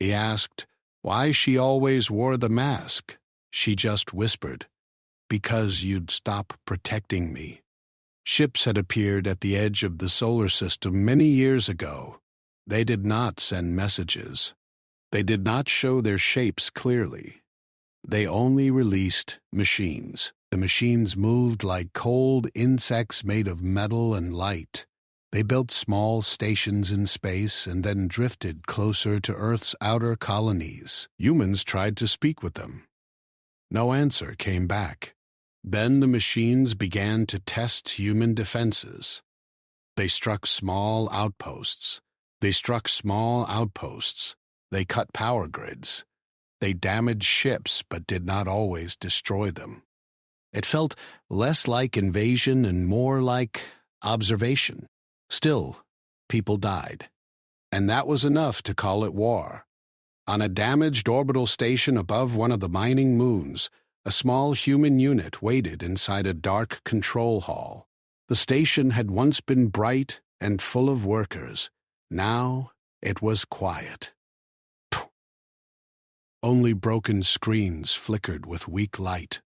He asked why she always wore the mask. She just whispered, "Because you'd stop protecting me." Ships had appeared at the edge of the solar system many years ago. They did not send messages. They did not show their shapes clearly. They only released machines. The machines moved like cold insects made of metal and light. They built small stations in space and then drifted closer to Earth's outer colonies. Humans tried to speak with them. No answer came back. Then the machines began to test human defenses. They struck small outposts. They cut power grids. They damaged ships but did not always destroy them. It felt less like invasion and more like observation. Still, people died. And that was enough to call it war. On a damaged orbital station above one of the mining moons, a small human unit waited inside a dark control hall. The station had once been bright and full of workers. Now it was quiet. Only broken screens flickered with weak light.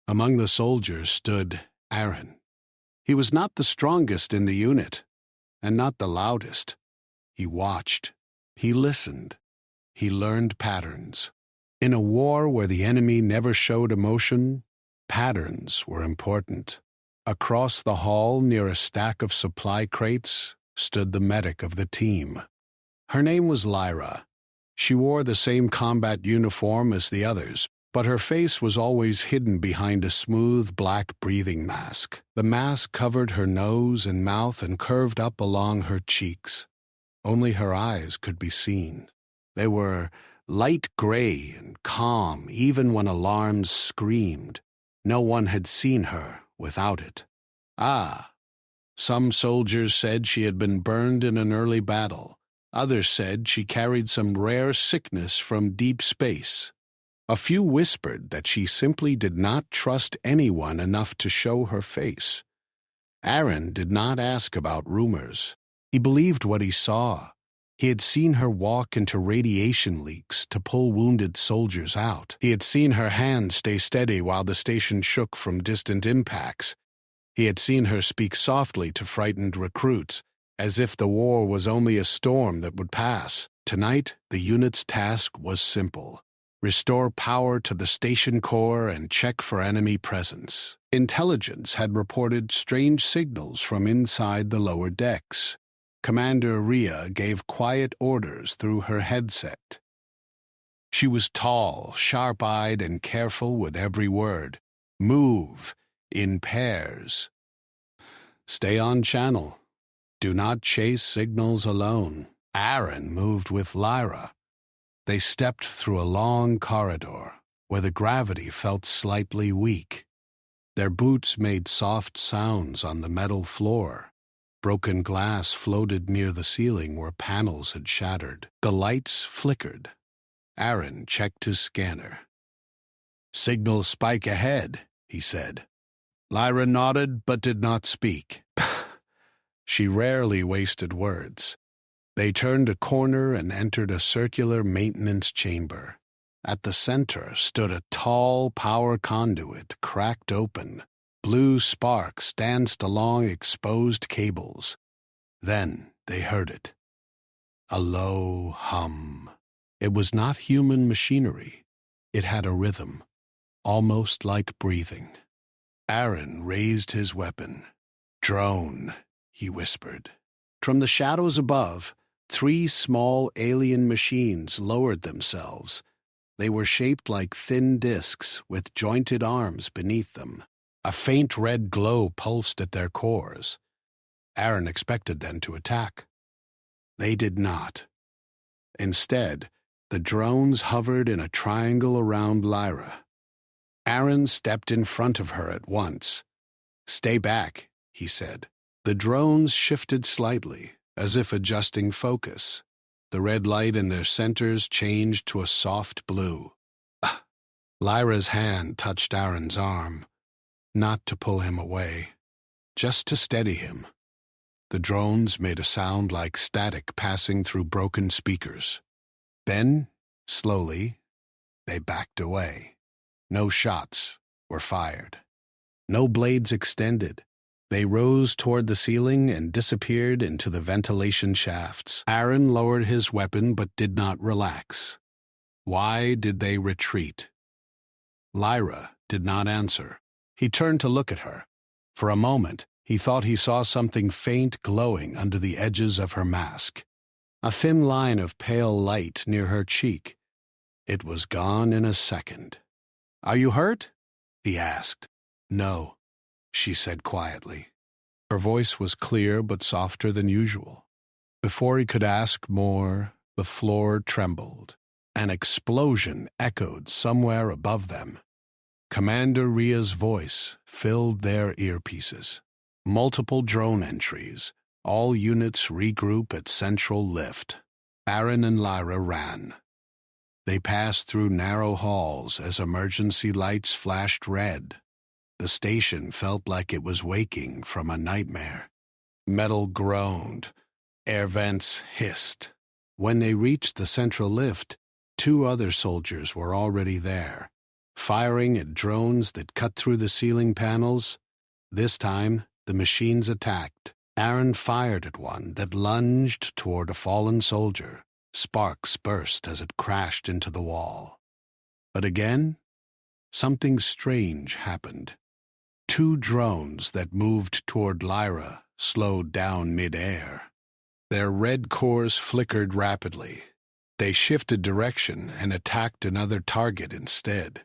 Among the soldiers stood Aaron. He was not the strongest in the unit, and not the loudest. He watched. He listened. He learned patterns. In a war where the enemy never showed emotion, patterns were important. Across the hall, near a stack of supply crates, stood the medic of the team. Her name was Lyra. She wore the same combat uniform as the others, but her face was always hidden behind a smooth black breathing mask. The mask covered her nose and mouth and curved up along her cheeks. Only her eyes could be seen. They were light gray and calm even when alarms screamed. No one had seen her without it. Some soldiers said she had been burned in an early battle. Others said she carried some rare sickness from deep space. A few whispered that she simply did not trust anyone enough to show her face. Aaron did not ask about rumors. He believed what he saw. He had seen her walk into radiation leaks to pull wounded soldiers out. He had seen her hand stay steady while the station shook from distant impacts. He had seen her speak softly to frightened recruits, as if the war was only a storm that would pass. Tonight, the unit's task was simple: restore power to the station core and check for enemy presence. Intelligence had reported strange signals from inside the lower decks. Commander Rhea gave quiet orders through her headset. She was tall, sharp-eyed, and careful with every word. Move in pairs. Stay on channel. Do not chase signals alone. Aaron moved with Lyra. They stepped through a long corridor where the gravity felt slightly weak. Their boots made soft sounds on the metal floor. Broken glass floated near the ceiling where panels had shattered. The lights flickered. Aaron checked his scanner. "Signal spike ahead," he said. Lyra nodded but did not speak. She rarely wasted words. They turned a corner and entered a circular maintenance chamber. At the center stood a tall power conduit, cracked open. Blue sparks danced along exposed cables. Then they heard it. A low hum. It was not human machinery. It had a rhythm, almost like breathing. Aaron raised his weapon. "Drone," he whispered. From the shadows above, 3 small alien machines lowered themselves. They were shaped like thin discs with jointed arms beneath them. A faint red glow pulsed at their cores. Aaron expected them to attack. They did not. Instead, the drones hovered in a triangle around Lyra. Aaron stepped in front of her at once. "Stay back," he said. The drones shifted slightly, as if adjusting focus. The red light in their centers changed to a soft blue. Lyra's hand touched Aaron's arm. Not to pull him away, just to steady him. The drones made a sound like static passing through broken speakers. Then, slowly, they backed away. No shots were fired. No blades extended. They rose toward the ceiling and disappeared into the ventilation shafts. Aaron lowered his weapon but did not relax. Why did they retreat? Lyra did not answer. He turned to look at her. For a moment, he thought he saw something faint glowing under the edges of her mask. A thin line of pale light near her cheek. It was gone in a second. "Are you hurt?" he asked. "No," she said quietly. Her voice was clear but softer than usual. Before he could ask more, the floor trembled. An explosion echoed somewhere above them. Commander Ria's voice filled their earpieces. Multiple drone entries. All units regroup at central lift. Aaron and Lyra ran. They passed through narrow halls as emergency lights flashed red. The station felt like it was waking from a nightmare. Metal groaned. Air vents hissed. When they reached the central lift, 2 other soldiers were already there, firing at drones that cut through the ceiling panels. This time, the machines attacked. Aaron fired at one that lunged toward a fallen soldier. Sparks burst as it crashed into the wall. But again, something strange happened. 2 drones that moved toward Lyra slowed down mid-air. Their red cores flickered rapidly. They shifted direction and attacked another target instead.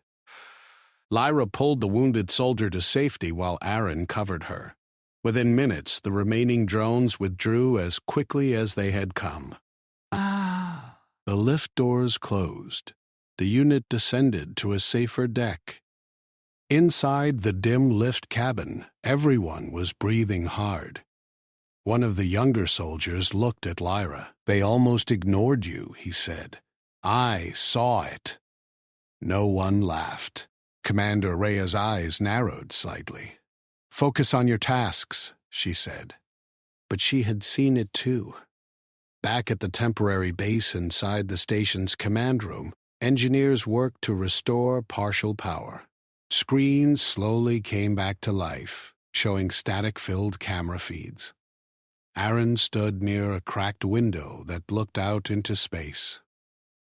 Lyra pulled the wounded soldier to safety while Aaron covered her. Within minutes, the remaining drones withdrew as quickly as they had come. The lift doors closed. The unit descended to a safer deck. Inside the dim lift cabin, everyone was breathing hard. One of the younger soldiers looked at Lyra. "They almost ignored you," he said. "I saw it." No one laughed. Commander Rhea's eyes narrowed slightly. "Focus on your tasks," she said. But she had seen it too. Back at the temporary base inside the station's command room, engineers worked to restore partial power. Screens slowly came back to life, showing static-filled camera feeds. Aaron stood near a cracked window that looked out into space.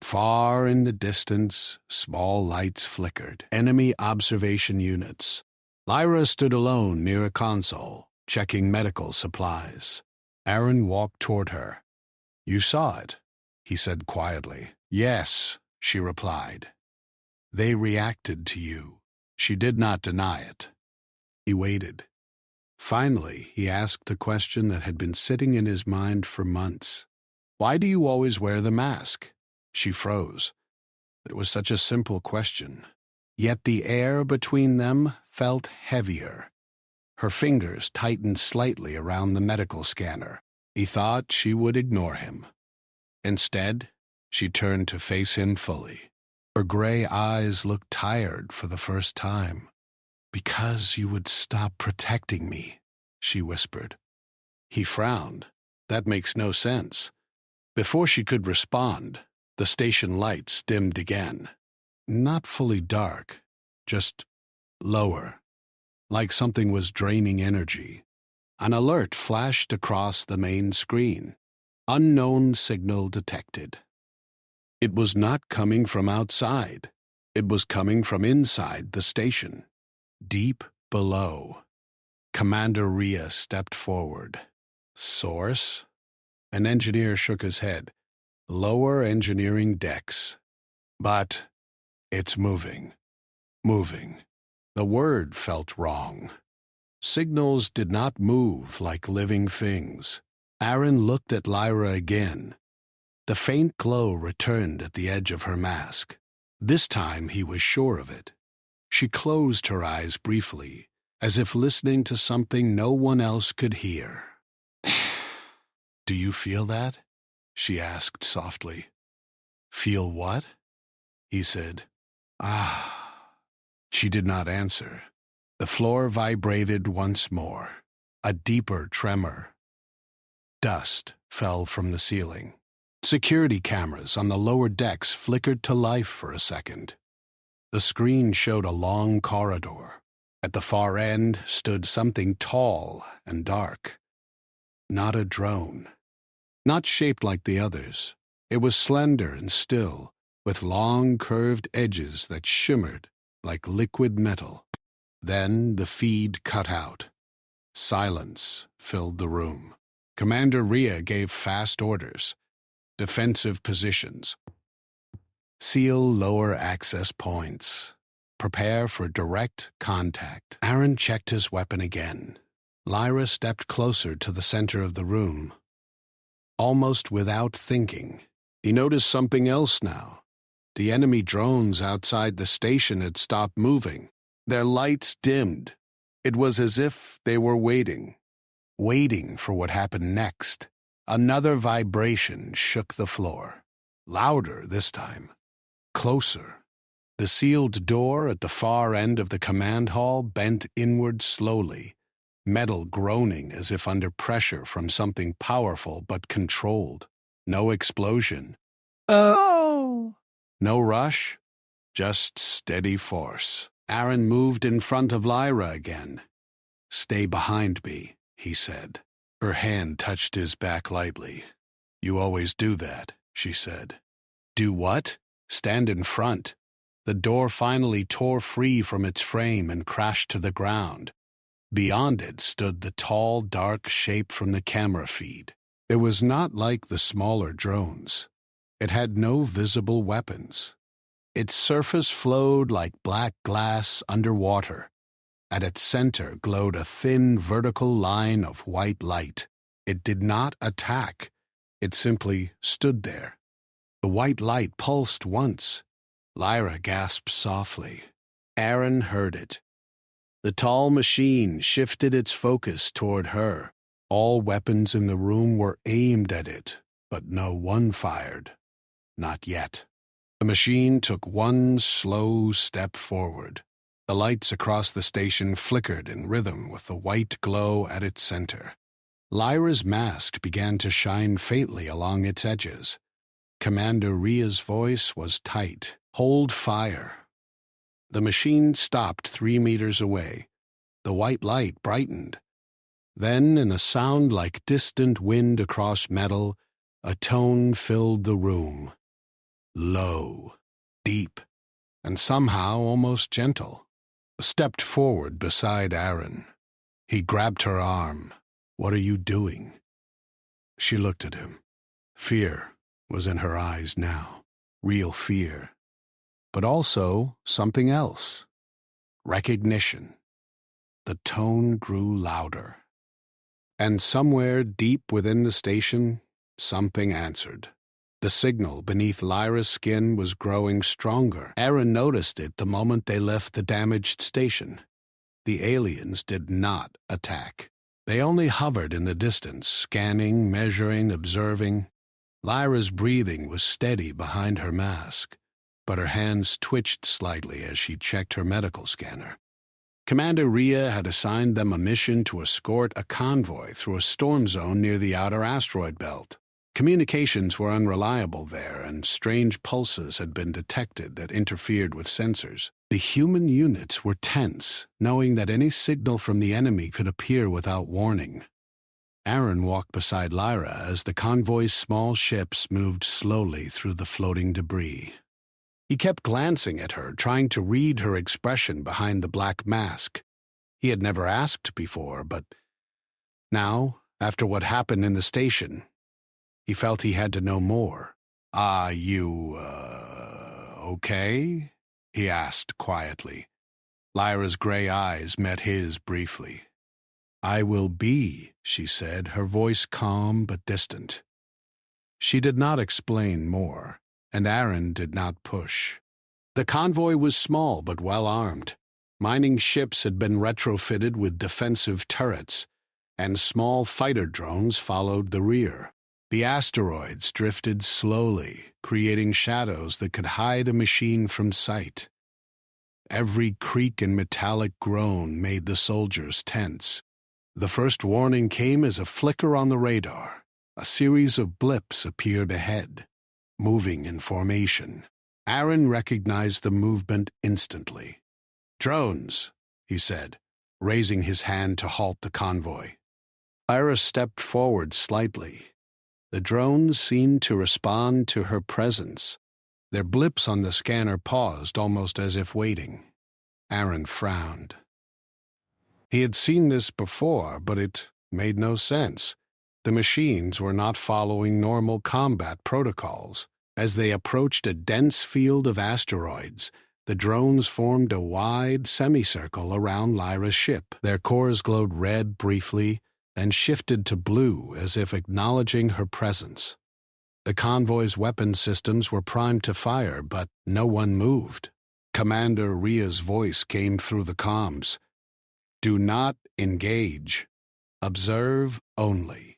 Far in the distance, small lights flickered. Enemy observation units. Lyra stood alone near a console, checking medical supplies. Aaron walked toward her. "You saw it," he said quietly. "Yes," she replied. "They reacted to you." She did not deny it. He waited. Finally, he asked the question that had been sitting in his mind for months. "Why do you always wear the mask?" She froze. It was such a simple question. Yet the air between them felt heavier. Her fingers tightened slightly around the medical scanner. He thought she would ignore him. Instead, she turned to face him fully. Her gray eyes looked tired for the first time. "Because you would stop protecting me," she whispered. He frowned. "That makes no sense." Before she could respond, the station lights dimmed again. Not fully dark, just lower, like something was draining energy. An alert flashed across the main screen. Unknown signal detected. It was not coming from outside. It was coming from inside the station. Deep below. Commander Rhea stepped forward. "Source?" An engineer shook his head. "Lower engineering decks." "But it's moving. Moving." The word felt wrong. Signals did not move like living things. Aaron looked at Lyra again. The faint glow returned at the edge of her mask. This time he was sure of it. She closed her eyes briefly, as if listening to something no one else could hear. "Do you feel that?" she asked softly. "Feel what?" he said. "Ah." She did not answer. The floor vibrated once more. A deeper tremor. Dust fell from the ceiling. Security cameras on the lower decks flickered to life for a second. The screen showed a long corridor. At the far end stood something tall and dark. Not a drone. Not shaped like the others. It was slender and still, with long curved edges that shimmered like liquid metal. Then the feed cut out. Silence filled the room. Commander Rhea gave fast orders. Defensive positions. Seal lower access points. Prepare for direct contact. Aaron checked his weapon again. Lyra stepped closer to the center of the room. Almost without thinking, he noticed something else now. The enemy drones outside the station had stopped moving. Their lights dimmed. It was as if they were waiting for what happened next. Another vibration shook the floor. Louder this time. Closer. The sealed door at the far end of the command hall bent inward slowly, metal groaning as if under pressure from something powerful but controlled. No explosion. Oh! No rush, just steady force. Aaron moved in front of Lyra again. "Stay behind me," he said. Her hand touched his back lightly. "You always do that," she said. "Do what?" "Stand in front." The door finally tore free from its frame and crashed to the ground. Beyond it stood the tall, dark shape from the camera feed. It was not like the smaller drones. It had no visible weapons. Its surface flowed like black glass underwater. At its center glowed a thin vertical line of white light. It did not attack. It simply stood there. The white light pulsed once. Lyra gasped softly. Aaron heard it. The tall machine shifted its focus toward her. All weapons in the room were aimed at it, but no one fired. Not yet. The machine took one slow step forward. The lights across the station flickered in rhythm with the white glow at its center. Lyra's mask began to shine faintly along its edges. Commander Rhea's voice was tight. "Hold fire." The machine stopped 3 meters away. The white light brightened. Then, in a sound like distant wind across metal, a tone filled the room. Low, deep, and somehow almost gentle. Stepped forward beside Aaron. He grabbed her arm. "What are you doing?" She looked at him. Fear was in her eyes now. Real fear. But also something else. Recognition. The tone grew louder. And somewhere deep within the station, something answered. The signal beneath Lyra's skin was growing stronger. Aaron noticed it the moment they left the damaged station. The aliens did not attack. They only hovered in the distance, scanning, measuring, observing. Lyra's breathing was steady behind her mask, but her hands twitched slightly as she checked her medical scanner. Commander Rhea had assigned them a mission to escort a convoy through a storm zone near the outer asteroid belt. Communications were unreliable there, and strange pulses had been detected that interfered with sensors. The human units were tense, knowing that any signal from the enemy could appear without warning. Aaron walked beside Lyra as the convoy's small ships moved slowly through the floating debris. He kept glancing at her, trying to read her expression behind the black mask. He had never asked before, but now, after what happened in the station, he felt he had to know more. You, okay?" he asked quietly. Lyra's gray eyes met his briefly. "I will be," she said, her voice calm but distant. She did not explain more, and Aaron did not push. The convoy was small but well-armed. Mining ships had been retrofitted with defensive turrets, and small fighter drones followed the rear. The asteroids drifted slowly, creating shadows that could hide a machine from sight. Every creak and metallic groan made the soldiers tense. The first warning came as a flicker on the radar. A series of blips appeared ahead, moving in formation. Aaron recognized the movement instantly. "Drones," he said, raising his hand to halt the convoy. Lyra stepped forward slightly. The drones seemed to respond to her presence. Their blips on the scanner paused, almost as if waiting. Aaron frowned. He had seen this before, but it made no sense. The machines were not following normal combat protocols. As they approached a dense field of asteroids, the drones formed a wide semicircle around Lyra's ship. Their cores glowed red briefly, then shifted to blue as if acknowledging her presence. The convoy's weapon systems were primed to fire, but no one moved. Commander Ria's voice came through the comms. "Do not engage. Observe only.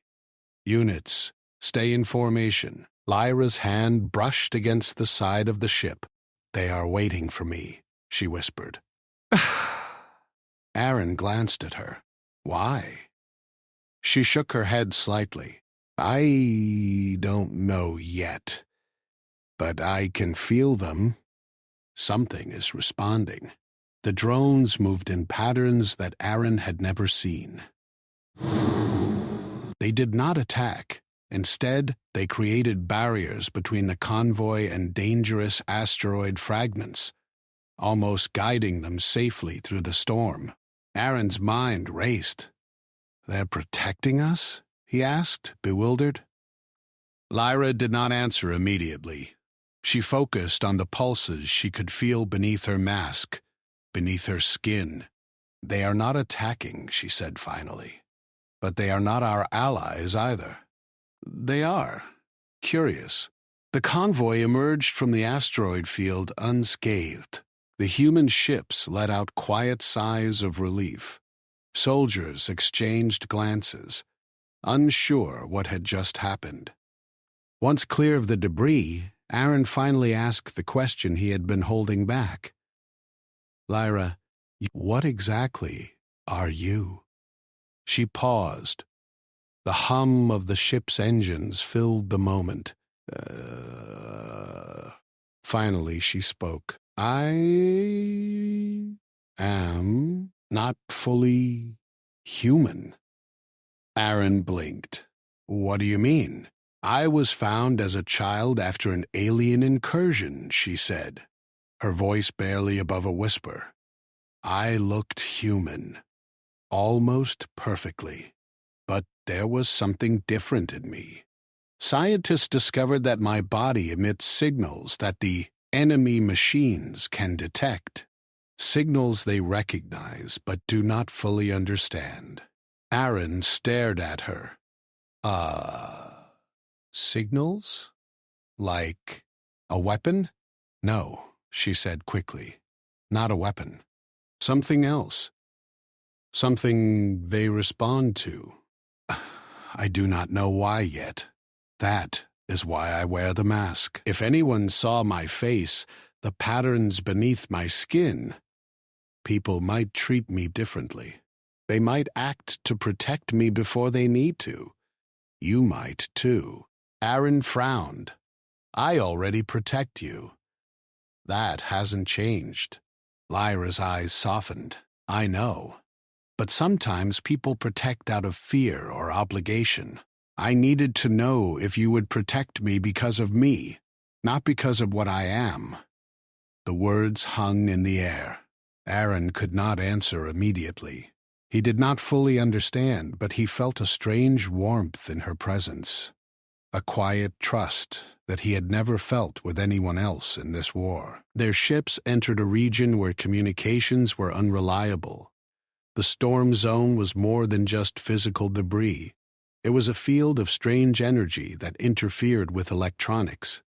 Units, stay in formation." Lyra's hand brushed against the side of the ship. "They are waiting for me," she whispered. Aaron glanced at her. "Why?" She shook her head slightly. "I don't know yet, but I can feel them. Something is responding." The drones moved in patterns that Aaron had never seen. They did not attack. Instead, they created barriers between the convoy and dangerous asteroid fragments, almost guiding them safely through the storm. Aaron's mind raced. "They're protecting us?" he asked, bewildered. Lyra did not answer immediately. She focused on the pulses she could feel beneath her mask, beneath her skin. "They are not attacking," she said finally. "But they are not our allies either." "They are. Curious." The convoy emerged from the asteroid field unscathed. The human ships let out quiet sighs of relief. Soldiers exchanged glances, unsure what had just happened. Once clear of the debris, Aaron finally asked the question he had been holding back. "Lyra, what exactly are you?" She paused. The hum of the ship's engines filled the moment. Finally, she spoke. "I am not fully human." Aaron blinked. "What do you mean?" "I was found as a child after an alien incursion," she said, her voice barely above a whisper. "I looked human, almost perfectly. But there was something different in me. Scientists discovered that my body emits signals that the enemy machines can detect. Signals they recognize but do not fully understand." Aaron stared at her. Signals? Like a weapon?" "No," she said quickly. "Not a weapon. Something else. Something they respond to. I do not know why yet. That is why I wear the mask. If anyone saw my face, the patterns beneath my skin, people might treat me differently. They might act to protect me before they need to. You might, too." Aaron frowned. "I already protect you. That hasn't changed." Lyra's eyes softened. "I know. But sometimes people protect out of fear or obligation. I needed to know if you would protect me because of me, not because of what I am." The words hung in the air. Aaron could not answer immediately. He did not fully understand, but he felt a strange warmth in her presence, a quiet trust that he had never felt with anyone else in this war. Their ships entered a region where communications were unreliable. The storm zone was more than just physical debris. It was a field of strange energy that interfered with electronics.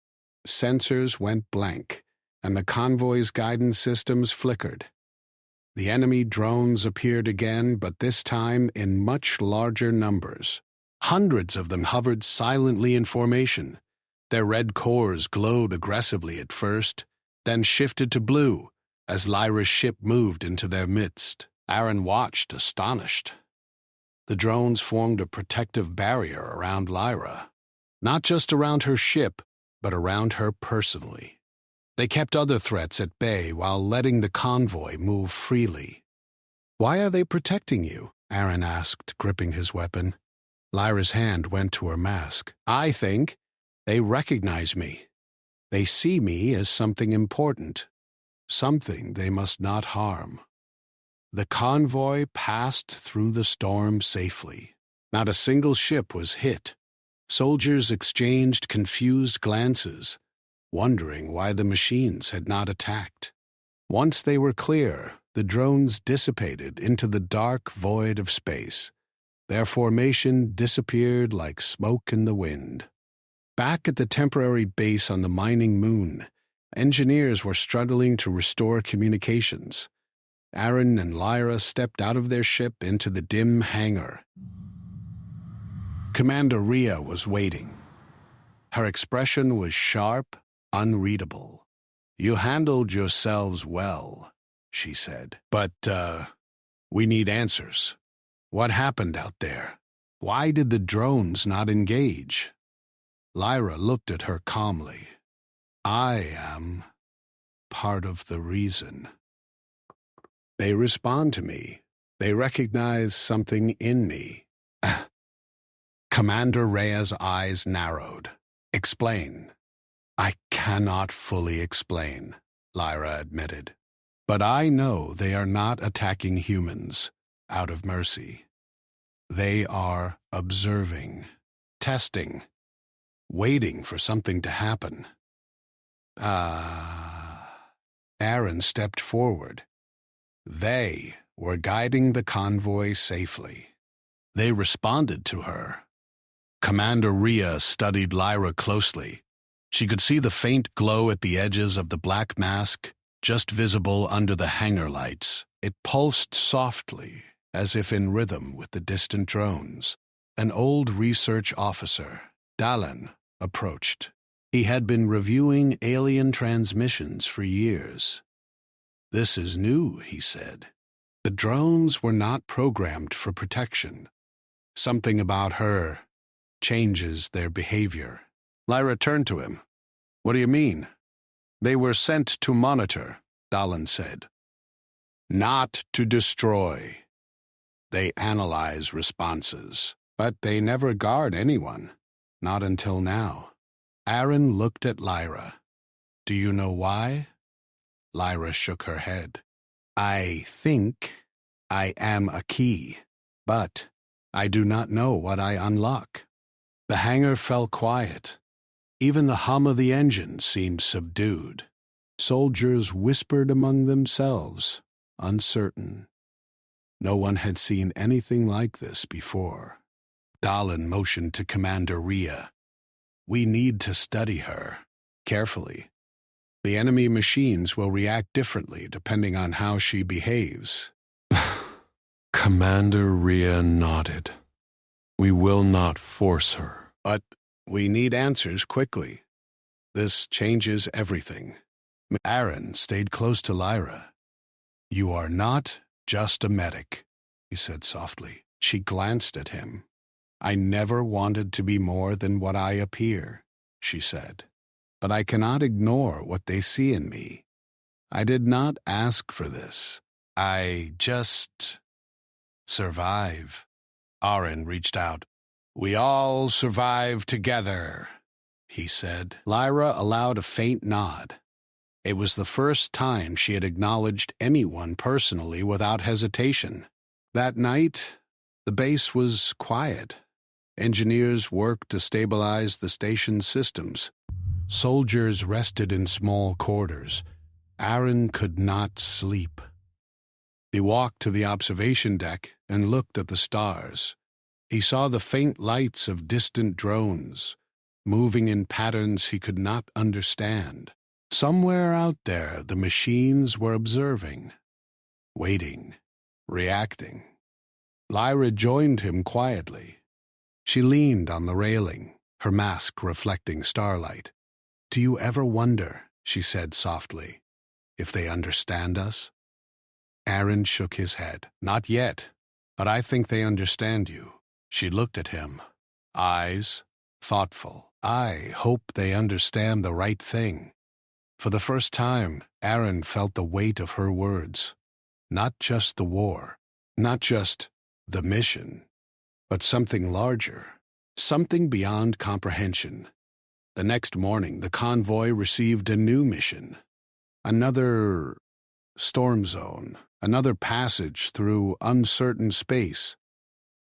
Sensors went blank, and the convoy's guidance systems flickered. The enemy drones appeared again, but this time in much larger numbers. Hundreds of them hovered silently in formation. Their red cores glowed aggressively at first, then shifted to blue as Lyra's ship moved into their midst. Aaron watched, astonished. The drones formed a protective barrier around Lyra, not just around her ship, but around her personally. They kept other threats at bay while letting the convoy move freely. "Why are they protecting you?" Aaron asked, gripping his weapon. Lyra's hand went to her mask. "I think they recognize me. They see me as something important, something they must not harm." The convoy passed through the storm safely. Not a single ship was hit. Soldiers exchanged confused glances, wondering why the machines had not attacked. Once they were clear, the drones dissipated into the dark void of space. Their formation disappeared like smoke in the wind. Back at the temporary base on the mining moon, engineers were struggling to restore communications. Aaron and Lyra stepped out of their ship into the dim hangar. Commander Rhea was waiting. Her expression was sharp, unreadable. "You handled yourselves well," she said. "But, we need answers. What happened out there? Why did the drones not engage?" Lyra looked at her calmly. "I am part of the reason. They respond to me. They recognize something in me." Commander Rhea's eyes narrowed. "Explain." "I cannot fully explain," Lyra admitted. "But I know they are not attacking humans out of mercy. They are observing, testing, waiting for something to happen." Aaron stepped forward. They were guiding the convoy safely. They responded to her. Commander Rhea studied Lyra closely. She could see the faint glow at the edges of the black mask, just visible under the hangar lights. It pulsed softly, as if in rhythm with the distant drones. An old research officer, Dallin, approached. He had been reviewing alien transmissions for years. "This is new," he said. "The drones were not programmed for protection. Something about her changes their behavior." Lyra turned to him. "What do you mean?" "They were sent to monitor," Dallin said. "Not to destroy. They analyze responses, but they never guard anyone. Not until now." Aaron looked at Lyra. "Do you know why?" Lyra shook her head. "I think I am a key, but I do not know what I unlock." The hangar fell quiet. Even the hum of the engine seemed subdued. Soldiers whispered among themselves, uncertain. No one had seen anything like this before. Dallin motioned to Commander Rhea. "We need to study her carefully. The enemy machines will react differently depending on how she behaves." Commander Rhea nodded. "We will not force her." "But we need answers quickly. This changes everything." Aaron stayed close to Lyra. "You are not just a medic," he said softly. She glanced at him. "I never wanted to be more than what I appear," she said. "But I cannot ignore what they see in me. I did not ask for this. I just survive." Aaron reached out. "We all survive together," he said. Lyra allowed a faint nod. It was the first time she had acknowledged anyone personally without hesitation. That night, the base was quiet. Engineers worked to stabilize the station's systems. Soldiers rested in small quarters. Aaron could not sleep. He walked to the observation deck and looked at the stars. He saw the faint lights of distant drones, moving in patterns he could not understand. Somewhere out there, the machines were observing, waiting, reacting. Lyra joined him quietly. She leaned on the railing, her mask reflecting starlight. "Do you ever wonder," she said softly, "if they understand us?" Aaron shook his head. "Not yet. But I think they understand you. She looked at him, eyes thoughtful. I hope they understand the right thing. For the first time, Aaron felt the weight of her words. Not just the war, not just the mission, but something larger, something beyond comprehension. The next morning, the convoy received a new mission. Another storm zone, another passage through uncertain space.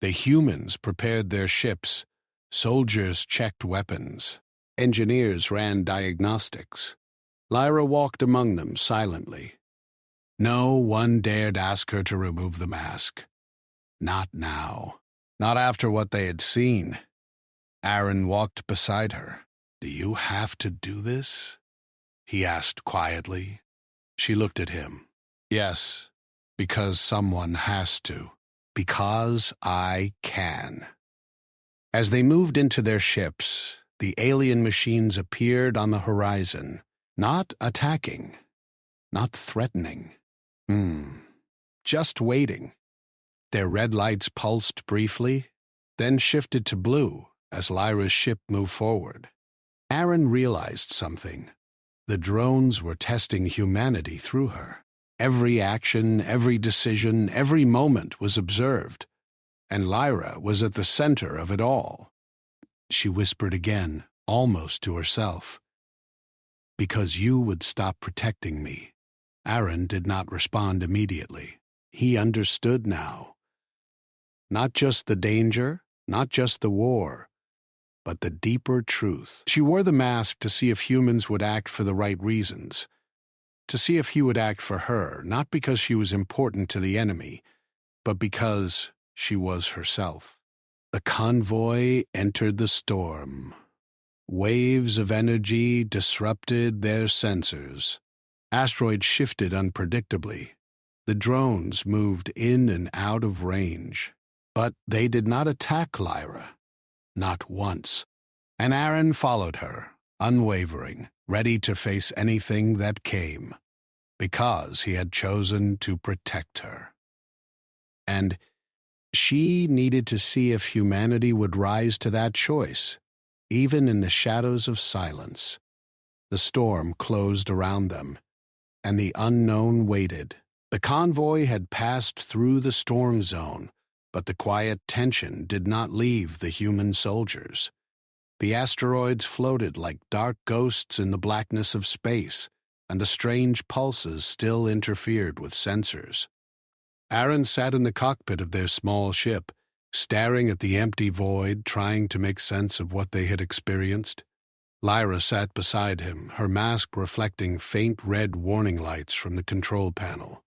The humans prepared their ships, soldiers checked weapons, engineers ran diagnostics. Lyra walked among them silently. No one dared ask her to remove the mask. Not now. Not after what they had seen. Aaron walked beside her. "Do you have to do this?" he asked quietly. She looked at him. "Yes, because someone has to. Because I can." As they moved into their ships, the alien machines appeared on the horizon, not attacking, not threatening. Just waiting. Their red lights pulsed briefly, then shifted to blue as Lyra's ship moved forward. Aaron realized something. The drones were testing humanity through her. Every action, every decision, every moment was observed, and Lyra was at the center of it all. She whispered again, almost to herself, "Because you would stop protecting me." Aaron did not respond immediately. He understood now. Not just the danger, not just the war, but the deeper truth. She wore the mask to see if humans would act for the right reasons, to see if he would act for her, not because she was important to the enemy, but because she was herself. The convoy entered the storm. Waves of energy disrupted their sensors. Asteroids shifted unpredictably. The drones moved in and out of range. But they did not attack Lyra. Not once. And Aaron followed her, unwavering, ready to face anything that came, because he had chosen to protect her. And she needed to see if humanity would rise to that choice, even in the shadows of silence. The storm closed around them, and the unknown waited. The convoy had passed through the storm zone, but the quiet tension did not leave the human soldiers. The asteroids floated like dark ghosts in the blackness of space, and the strange pulses still interfered with sensors. Aaron sat in the cockpit of their small ship, staring at the empty void, trying to make sense of what they had experienced. Lyra sat beside him, her mask reflecting faint red warning lights from the control panel.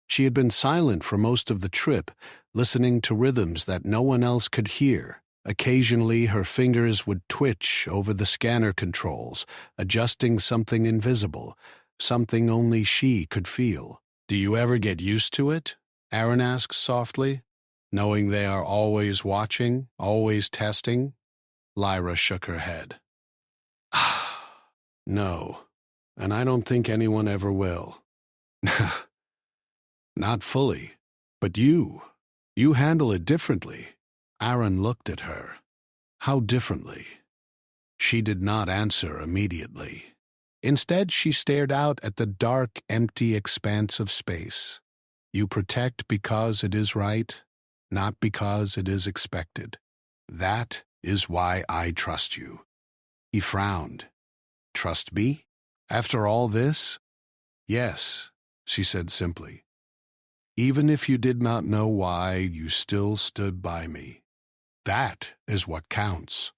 She had been silent for most of the trip, listening to rhythms that no one else could hear. Occasionally, her fingers would twitch over the scanner controls, adjusting something invisible, something only she could feel. "Do you ever get used to it?" Aaron asked softly, "knowing they are always watching, always testing?" Lyra shook her head. "No, and I don't think anyone ever will." "Not fully. But you handle it differently." Aaron looked at her. How differently? She did not answer immediately. Instead, she stared out at the dark, empty expanse of space. "You protect because it is right, not because it is expected. That is why I trust you." He frowned. "Trust me? After all this?" "Yes," she said simply. "Even if you did not know why, you still stood by me. That is what counts."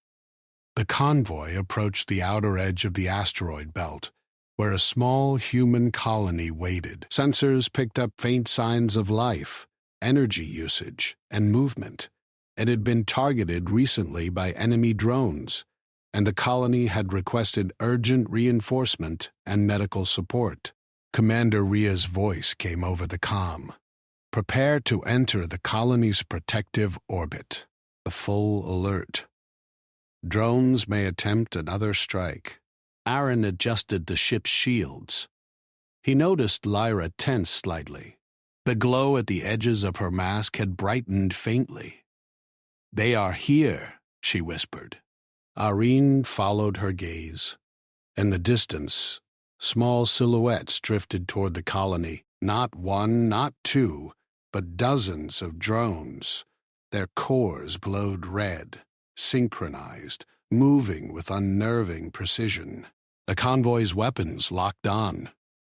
The convoy approached the outer edge of the asteroid belt, where a small human colony waited. Sensors picked up faint signs of life, energy usage, and movement. It had been targeted recently by enemy drones, and the colony had requested urgent reinforcement and medical support. Commander Ria's voice came over the comm. "Prepare to enter the colony's protective orbit." A full alert. Drones may attempt another strike. Aaron adjusted the ship's shields. He noticed Lyra tense slightly. The glow at the edges of her mask had brightened faintly. "They are here," she whispered. Irene followed her gaze. In the distance, small silhouettes drifted toward the colony. Not one, not two, but dozens of drones. Their cores glowed red, synchronized, moving with unnerving precision. The convoy's weapons locked on.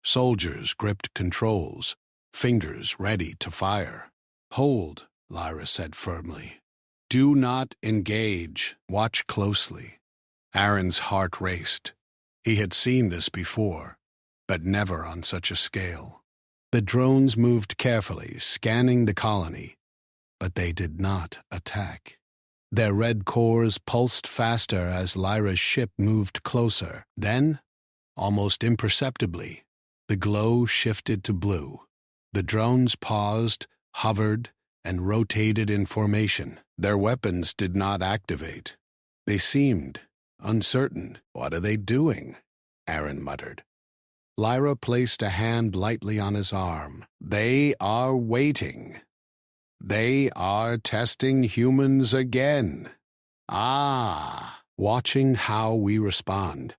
Soldiers gripped controls, fingers ready to fire. "Hold," Lyra said firmly. "Do not engage. Watch closely." Aaron's heart raced. He had seen this before, but never on such a scale. The drones moved carefully, scanning the colony, but they did not attack. Their red cores pulsed faster as Lyra's ship moved closer. Then, almost imperceptibly, the glow shifted to blue. The drones paused, hovered, and rotated in formation. Their weapons did not activate. They seemed uncertain. "What are they doing?" Aaron muttered. Lyra placed a hand lightly on his arm. "They are waiting. They are testing humans again." "Ah!" Watching how we respond.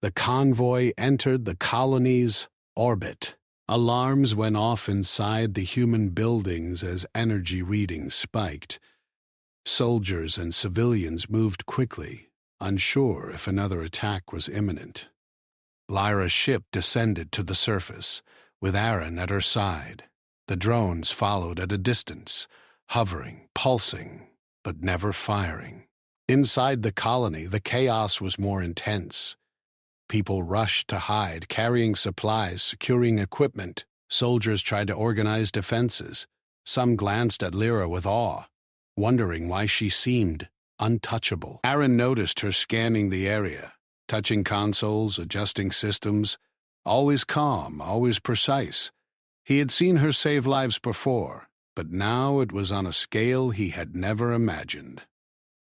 The convoy entered the colony's orbit. Alarms went off inside the human buildings as energy readings spiked. Soldiers and civilians moved quickly, unsure if another attack was imminent. Lyra's ship descended to the surface, with Aaron at her side. The drones followed at a distance, hovering, pulsing, but never firing. Inside the colony, the chaos was more intense. People rushed to hide, carrying supplies, securing equipment. Soldiers tried to organize defenses. Some glanced at Lyra with awe, wondering why she seemed untouchable. Aaron noticed her scanning the area, touching consoles, adjusting systems, always calm, always precise. He had seen her save lives before, but now it was on a scale he had never imagined.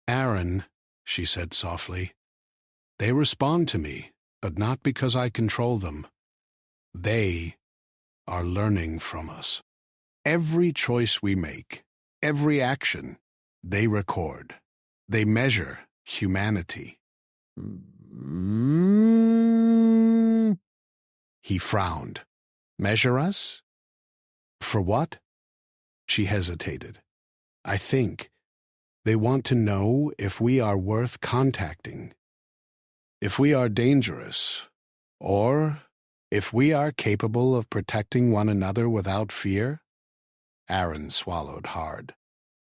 "Aaron," she said softly, "they respond to me, but not because I control them. They are learning from us. Every choice we make, every action, they record. They measure humanity." He frowned. "Measure us? For what?" She hesitated. "I think they want to know if we are worth contacting, if we are dangerous, or if we are capable of protecting one another without fear." Aaron swallowed hard.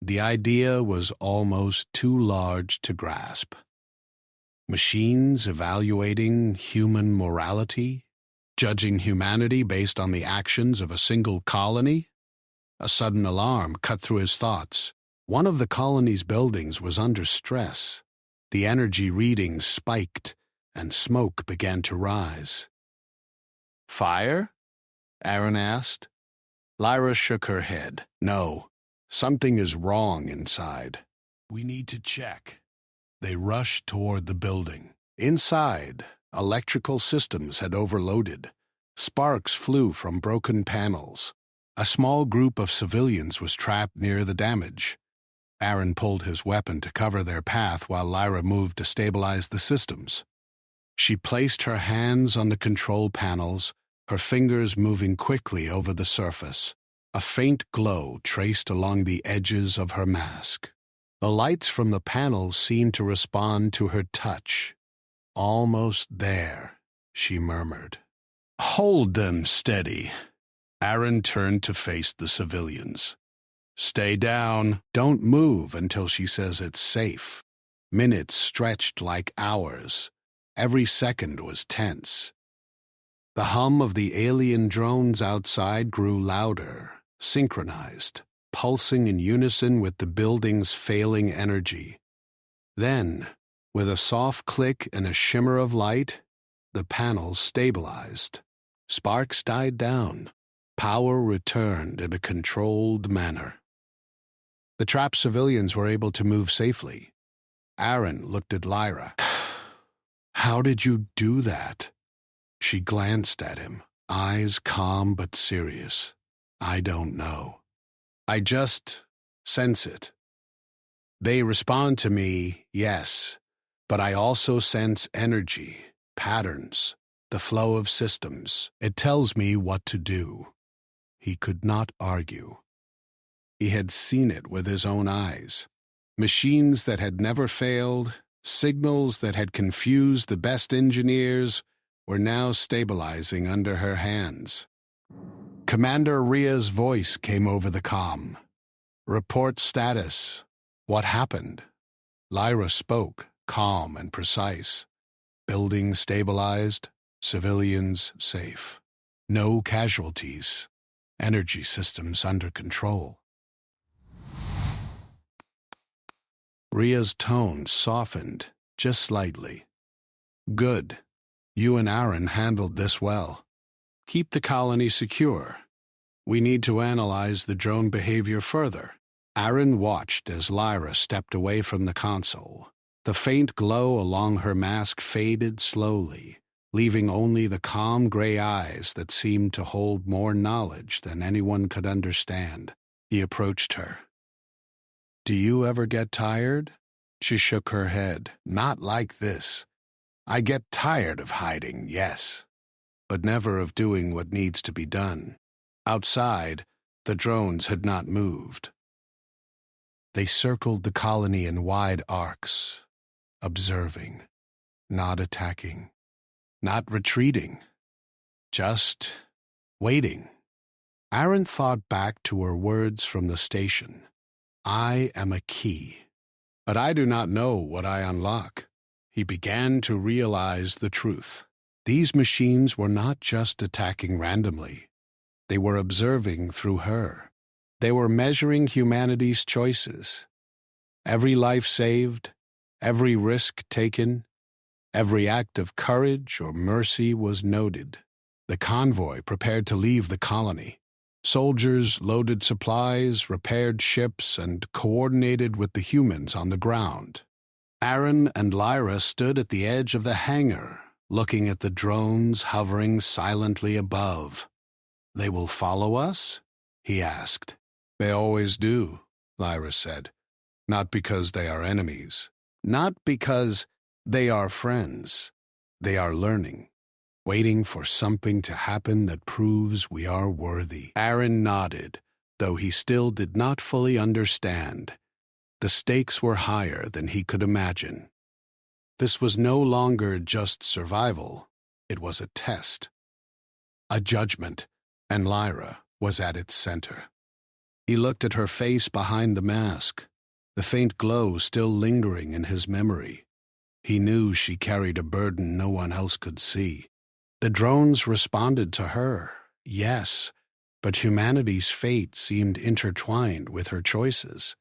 The idea was almost too large to grasp. Machines evaluating human morality, judging humanity based on the actions of a single colony? A sudden alarm cut through his thoughts. One of the colony's buildings was under stress. The energy readings spiked, and smoke began to rise. "Fire?" Aaron asked. Lyra shook her head. "No, something is wrong inside. We need to check." They rushed toward the building. Inside, electrical systems had overloaded. Sparks flew from broken panels. A small group of civilians was trapped near the damage. Aaron pulled his weapon to cover their path while Lyra moved to stabilize the systems. She placed her hands on the control panels, her fingers moving quickly over the surface. A faint glow traced along the edges of her mask. The lights from the panels seemed to respond to her touch. "Almost there," she murmured. "Hold them steady." Aaron turned to face the civilians. "Stay down. Don't move until she says it's safe." Minutes stretched like hours. Every second was tense. The hum of the alien drones outside grew louder, synchronized, pulsing in unison with the building's failing energy. Then, with a soft click and a shimmer of light, the panels stabilized. Sparks died down. Power returned in a controlled manner. The trapped civilians were able to move safely. Aaron looked at Lyra. "How did you do that?" She glanced at him, eyes calm but serious. I don't know. I just sense it. They respond to me, yes, but I also sense energy, patterns, the flow of systems. It tells me what to do. He could not argue. He had seen it with his own eyes. Machines that had never failed, signals that had confused the best engineers, were now stabilizing under her hands. Commander Ria's voice came over the comm. Report status. What happened? Lyra spoke, calm and precise. Building stabilized, civilians safe. No casualties. Energy systems under control. Ria's tone softened, just slightly. Good. You and Aaron handled this well. Keep the colony secure. We need to analyze the drone behavior further. Aaron watched as Lyra stepped away from the console. The faint glow along her mask faded slowly, leaving only the calm gray eyes that seemed to hold more knowledge than anyone could understand. He approached her. Do you ever get tired? She shook her head. Not like this. I get tired of hiding, yes, but never of doing what needs to be done. Outside, the drones had not moved. They circled the colony in wide arcs, observing, not attacking, not retreating, just waiting. Aaron thought back to her words from the station. I am a key, but I do not know what I unlock. He began to realize the truth. These machines were not just attacking randomly. They were observing through her. They were measuring humanity's choices. Every life saved, every risk taken, every act of courage or mercy was noted. The convoy prepared to leave the colony. Soldiers loaded supplies, repaired ships, and coordinated with the humans on the ground. Aaron and Lyra stood at the edge of the hangar, looking at the drones hovering silently above. They will follow us? He asked. They always do, Lyra said. Not because they are enemies. Not because they are friends. They are learning, waiting for something to happen that proves we are worthy. Aaron nodded, though he still did not fully understand. The stakes were higher than he could imagine. This was no longer just survival. It was a test, a judgment, and Lyra was at its center. He looked at her face behind the mask, the faint glow still lingering in his memory. He knew she carried a burden no one else could see. The drones responded to her, yes, but humanity's fate seemed intertwined with her choices.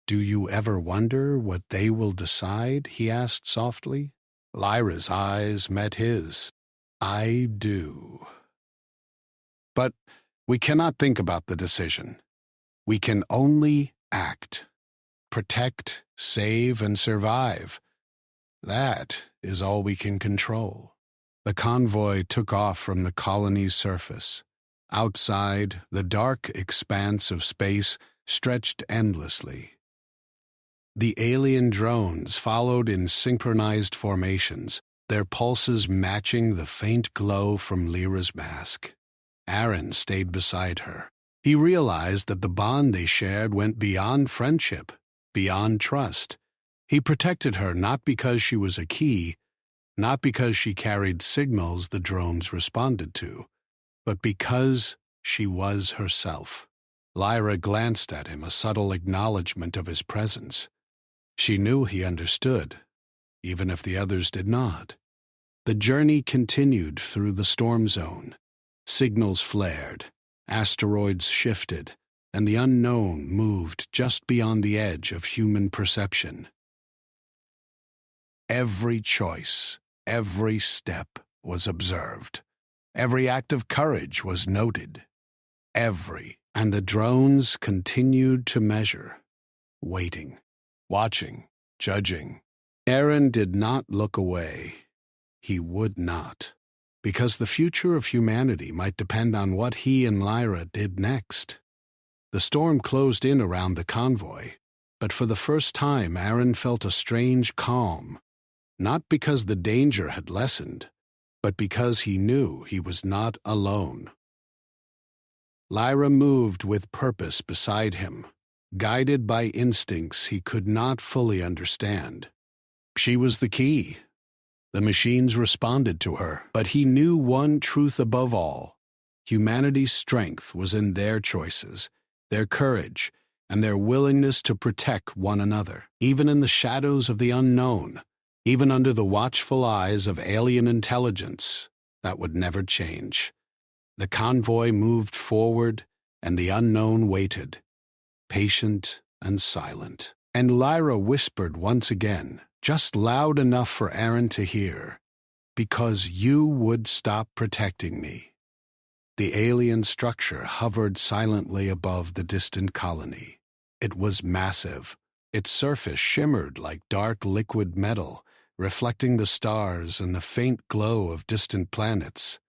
Do you ever wonder what they will decide? He asked softly. Lyra's eyes met his. I do. But we cannot think about the decision. We can only act. Protect, save, and survive. That is all we can control. The convoy took off from the colony's surface. Outside, the dark expanse of space stretched endlessly. The alien drones followed in synchronized formations, their pulses matching the faint glow from Lyra's mask. Aaron stayed beside her. He realized that the bond they shared went beyond friendship, beyond trust. He protected her not because she was a key, not because she carried signals the drones responded to, but because she was herself. Lyra glanced at him, a subtle acknowledgement of his presence. She knew he understood, even if the others did not. The journey continued through the storm zone. Signals flared, asteroids shifted, and the unknown moved just beyond the edge of human perception. Every choice, every step was observed. Every act of courage was noted. And the drones continued to measure, waiting, watching, judging. Aaron did not look away. He would not. because the future of humanity might depend on what he and Lyra did next. The storm closed in around the convoy, but for the first time Aaron felt a strange calm, not because the danger had lessened, but because he knew he was not alone. Lyra moved with purpose beside him, guided by instincts he could not fully understand. She was the key. The machines responded to her, but he knew one truth above all. Humanity's strength was in their choices, their courage, and their willingness to protect one another, even in the shadows of the unknown, even under the watchful eyes of alien intelligence that would never change. The convoy moved forward, and the unknown waited, patient and silent. And Lyra whispered once again, just loud enough for Aaron to hear, "Because you would stop protecting me." The alien structure hovered silently above the distant colony. It was massive. Its surface shimmered like dark liquid metal, reflecting the stars and the faint glow of distant planets.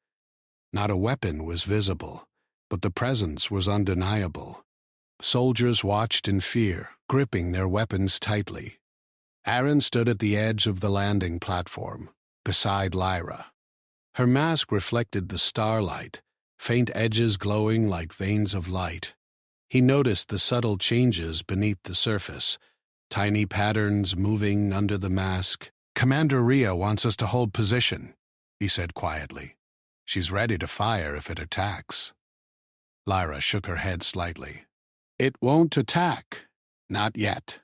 Not a weapon was visible, but the presence was undeniable. Soldiers watched in fear, gripping their weapons tightly. Aaron stood at the edge of the landing platform, beside Lyra. Her mask reflected the starlight, faint edges glowing like veins of light. He noticed the subtle changes beneath the surface, tiny patterns moving under the mask. "Commander Rhea wants us to hold position," he said quietly. "She's ready to fire if it attacks." Lyra shook her head slightly. "It won't attack. Not yet.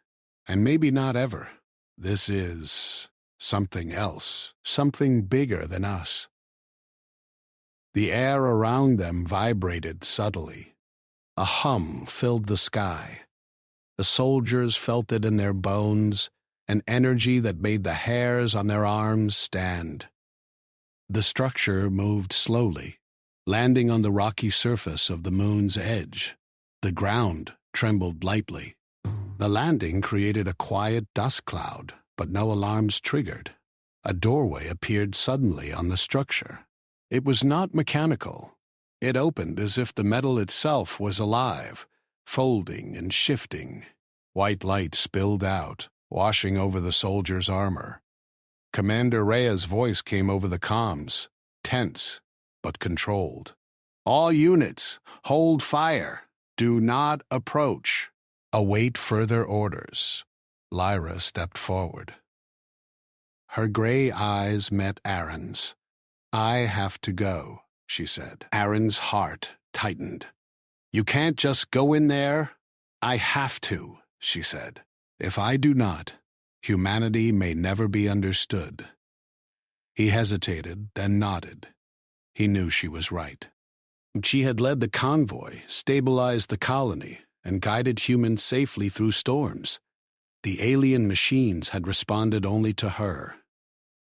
And maybe not ever. This is something else, something bigger than us." The air around them vibrated subtly. A hum filled the sky. The soldiers felt it in their bones, an energy that made the hairs on their arms stand. The structure moved slowly, landing on the rocky surface of the moon's edge. The ground trembled lightly. The landing created a quiet dust cloud, but no alarms triggered. A doorway appeared suddenly on the structure. It was not mechanical. It opened as if the metal itself was alive, folding and shifting. White light spilled out, washing over the soldier's armor. Commander Rhea's voice came over the comms, tense but controlled. "All units, hold fire. Do not approach. Await further orders." Lyra stepped forward. Her gray eyes met Aaron's. "I have to go," she said. Aaron's heart tightened. "You can't just go in there." "I have to," she said. "If I do not, humanity may never be understood." He hesitated, then nodded. He knew she was right. She had led the convoy, stabilized the colony, and guided humans safely through storms. The alien machines had responded only to her.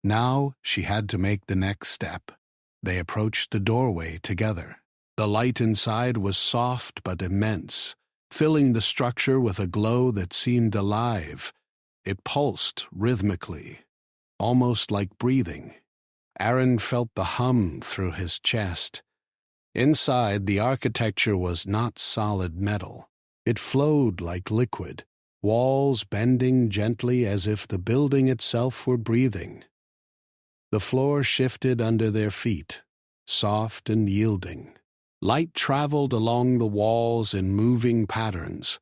Now she had to make the next step. They approached the doorway together. The light inside was soft but immense, filling the structure with a glow that seemed alive. It pulsed rhythmically, almost like breathing. Aaron felt the hum through his chest. Inside, the architecture was not solid metal. It flowed like liquid, walls bending gently as if the building itself were breathing. The floor shifted under their feet, soft and yielding. Light traveled along the walls in moving patterns,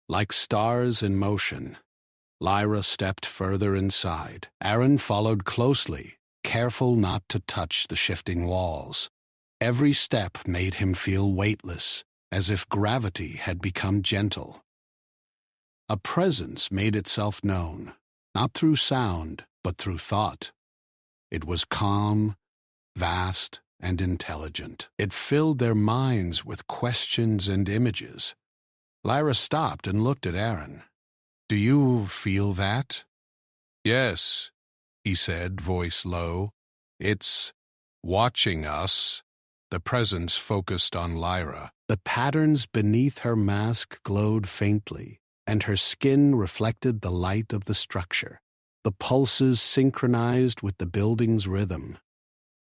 like stars in motion. Lyra stepped further inside. Aaron followed closely, careful not to touch the shifting walls. Every step made him feel weightless, as if gravity had become gentle. A presence made itself known, not through sound, but through thought. It was calm, vast, and intelligent. It filled their minds with questions and images. Lyra stopped and looked at Aaron. "Do you feel that?" "Yes," he said, voice low. "It's watching us." The presence focused on Lyra. The patterns beneath her mask glowed faintly, and her skin reflected the light of the structure. The pulses synchronized with the building's rhythm.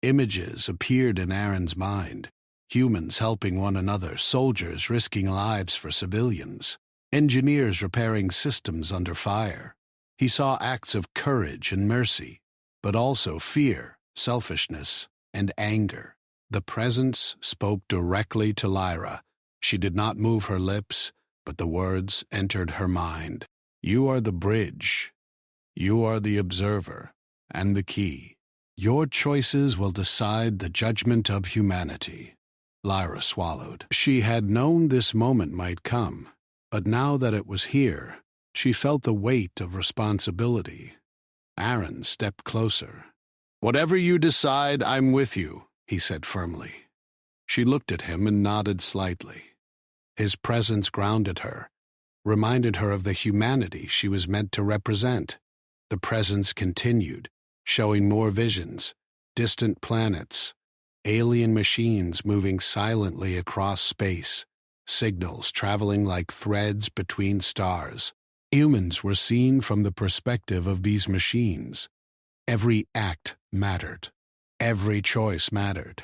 Images appeared in Aaron's mind. Humans helping one another, soldiers risking lives for civilians, engineers repairing systems under fire. He saw acts of courage and mercy, but also fear, selfishness, and anger. The presence spoke directly to Lyra. She did not move her lips, but the words entered her mind. You are the bridge. You are the observer and the key. Your choices will decide the judgment of humanity. Lyra swallowed. She had known this moment might come, but now that it was here, she felt the weight of responsibility. Aaron stepped closer. Whatever you decide, I'm with you, he said firmly. She looked at him and nodded slightly. His presence grounded her, reminded her of the humanity she was meant to represent. The presence continued, showing more visions, distant planets, alien machines moving silently across space, signals traveling like threads between stars. Humans were seen from the perspective of these machines. Every act mattered. Every choice mattered.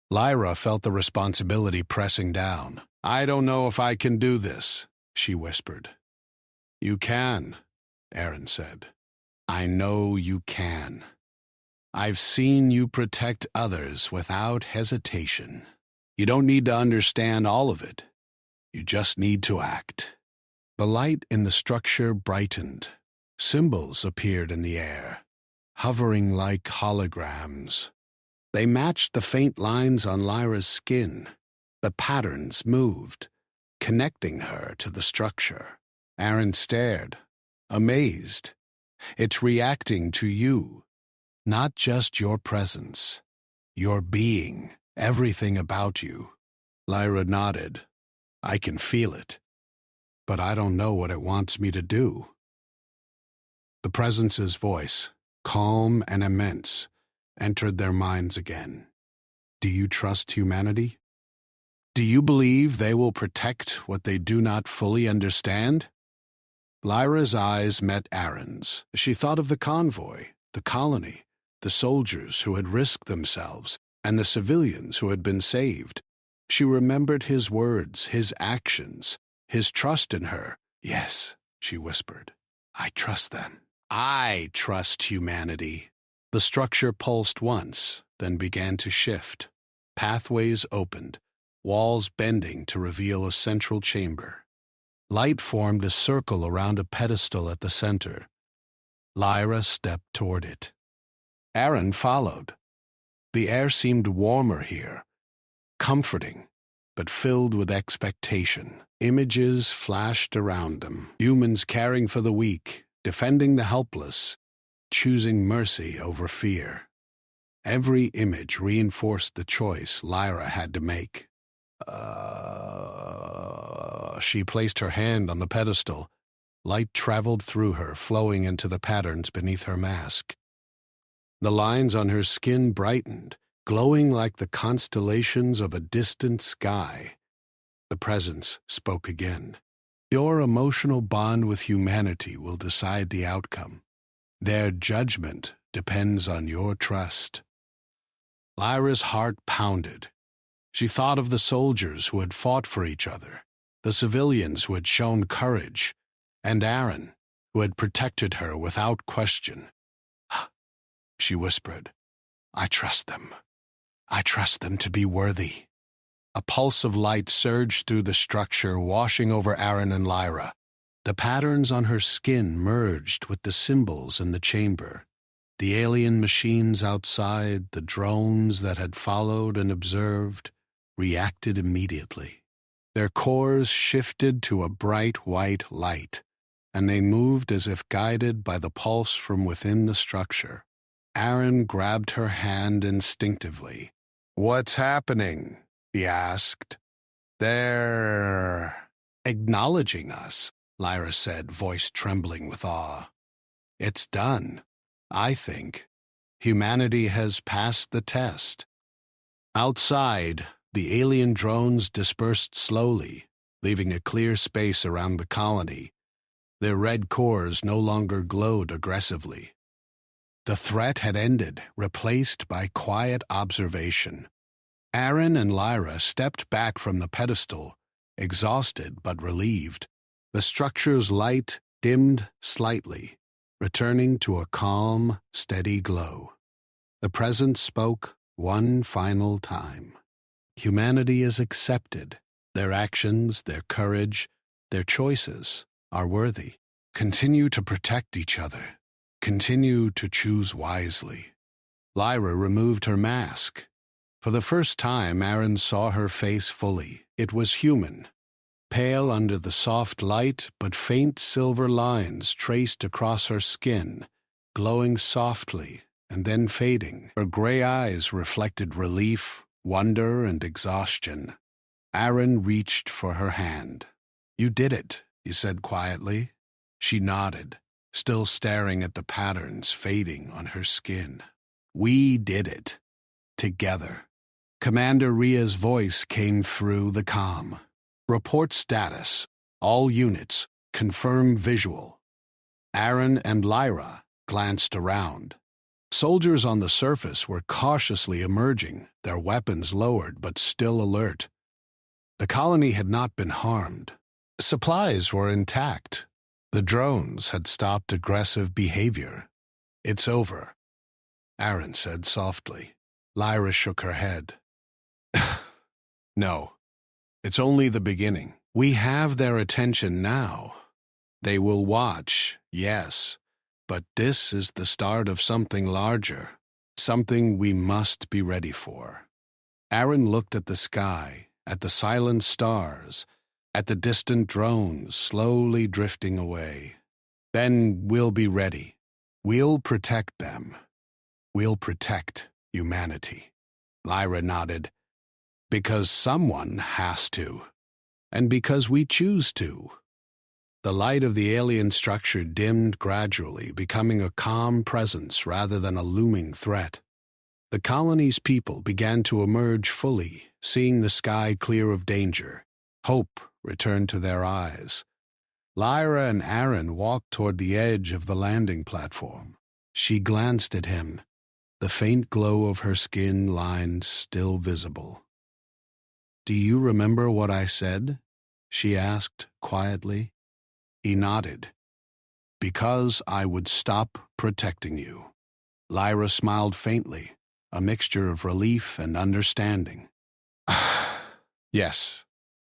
Lyra felt the responsibility pressing down. I don't know if I can do this, she whispered. You can, Aaron said. I know you can. I've seen you protect others without hesitation. You don't need to understand all of it. You just need to act. The light in the structure brightened. Symbols appeared in the air, hovering like holograms. They matched the faint lines on Lyra's skin. The patterns moved, connecting her to the structure. Aaron stared, amazed. It's reacting to you, not just your presence, your being, everything about you. Lyra nodded. I can feel it, but I don't know what it wants me to do. The presence's voice, calm and immense, entered their minds again. Do you trust humanity? Do you believe they will protect what they do not fully understand? Lyra's eyes met Aaron's. She thought of the convoy, the colony, the soldiers who had risked themselves, and the civilians who had been saved. She remembered his words, his actions, his trust in her. Yes, she whispered. I trust them. I trust humanity. The structure pulsed once, then began to shift. Pathways opened, walls bending to reveal a central chamber. Light formed a circle around a pedestal at the center. Lyra stepped toward it. Aaron followed. The air seemed warmer here, comforting, but filled with expectation. Images flashed around them. Humans caring for the weak, defending the helpless, choosing mercy over fear. Every image reinforced the choice Lyra had to make. She placed her hand on the pedestal. Light traveled through her, flowing into the patterns beneath her mask. The lines on her skin brightened, glowing like the constellations of a distant sky. The presence spoke again. Your emotional bond with humanity will decide the outcome. Their judgment depends on your trust. Lyra's heart pounded. She thought of the soldiers who had fought for each other, the civilians who had shown courage, and Aaron, who had protected her without question. She whispered, I trust them. I trust them to be worthy. A pulse of light surged through the structure, washing over Aaron and Lyra. The patterns on her skin merged with the symbols in the chamber. The alien machines outside, the drones that had followed and observed, reacted immediately. Their cores shifted to a bright white light, and they moved as if guided by the pulse from within the structure. Aaron grabbed her hand instinctively. What's happening? He asked. They're acknowledging us, Lyra said, voice trembling with awe. It's done, I think. Humanity has passed the test. Outside, the alien drones dispersed slowly, leaving a clear space around the colony. Their red cores no longer glowed aggressively. The threat had ended, replaced by quiet observation. Aaron and Lyra stepped back from the pedestal, exhausted but relieved. The structure's light dimmed slightly, returning to a calm, steady glow. The presence spoke one final time. Humanity is accepted. Their actions, their courage, their choices are worthy. Continue to protect each other. Continue to choose wisely. Lyra removed her mask. For the first time, Aaron saw her face fully. It was human. Pale under the soft light, but faint silver lines traced across her skin, glowing softly and then fading. Her gray eyes reflected relief, wonder, and exhaustion. Aaron reached for her hand. "You did it," he said quietly. She nodded, still staring at the patterns fading on her skin. "We did it. Together." Commander Ria's voice came through the comm. "Report status. All units. Confirm visual." Aaron and Lyra glanced around. Soldiers on the surface were cautiously emerging, their weapons lowered but still alert. The colony had not been harmed. Supplies were intact. The drones had stopped aggressive behavior. "It's over," Aaron said softly. Lyra shook her head. "No, it's only the beginning. We have their attention now. They will watch, yes, but this is the start of something larger, something we must be ready for." Aaron looked at the sky, at the silent stars, at the distant drones slowly drifting away. "Then we'll be ready. We'll protect them. We'll protect humanity." Lyra nodded. "Because someone has to. And because we choose to." The light of the alien structure dimmed gradually, becoming a calm presence rather than a looming threat. The colony's people began to emerge fully, seeing the sky clear of danger. Hope returned to their eyes. Lyra and Aaron walked toward the edge of the landing platform. She glanced at him, the faint glow of her skin lines still visible. "Do you remember what I said?" she asked quietly. He nodded. "Because I would stop protecting you." Lyra smiled faintly, a mixture of relief and understanding. "Yes,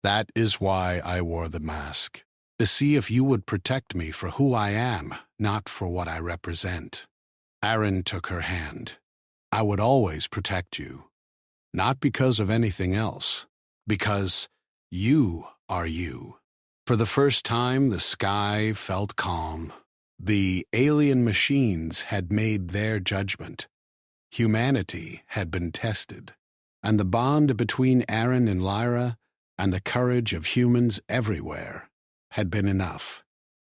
that is why I wore the mask. To see if you would protect me for who I am, not for what I represent." Aaron took her hand. "I would always protect you. Not because of anything else. Because you are you." For the first time, the sky felt calm. The alien machines had made their judgment. Humanity had been tested. And the bond between Aaron and Lyra, and the courage of humans everywhere, had been enough.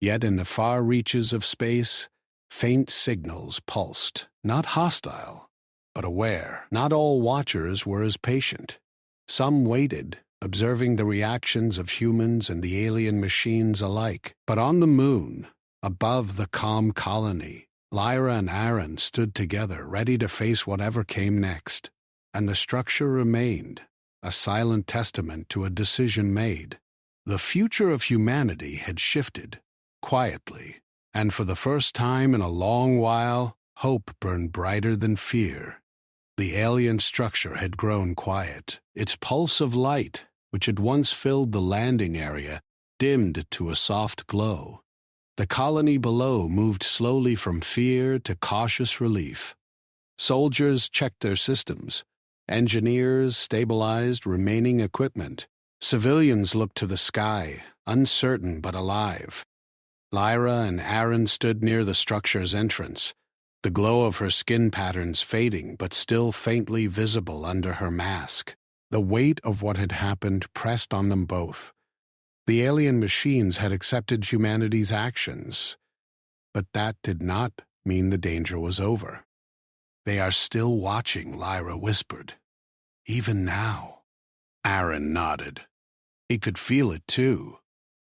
Yet in the far reaches of space, faint signals pulsed, not hostile, but aware. Not all watchers were as patient. Some waited, observing the reactions of humans and the alien machines alike. But on the moon, above the calm colony, Lyra and Aaron stood together, ready to face whatever came next. And the structure remained, a silent testament to a decision made. The future of humanity had shifted, quietly, and for the first time in a long while, hope burned brighter than fear. The alien structure had grown quiet. Its pulse of light, which had once filled the landing area, dimmed to a soft glow. The colony below moved slowly from fear to cautious relief. Soldiers checked their systems. Engineers stabilized remaining equipment. Civilians looked to the sky, uncertain but alive. Lyra and Aaron stood near the structure's entrance, the glow of her skin patterns fading but still faintly visible under her mask. The weight of what had happened pressed on them both. The alien machines had accepted humanity's actions, but that did not mean the danger was over. "They are still watching," Lyra whispered. "Even now." Aaron nodded. He could feel it too.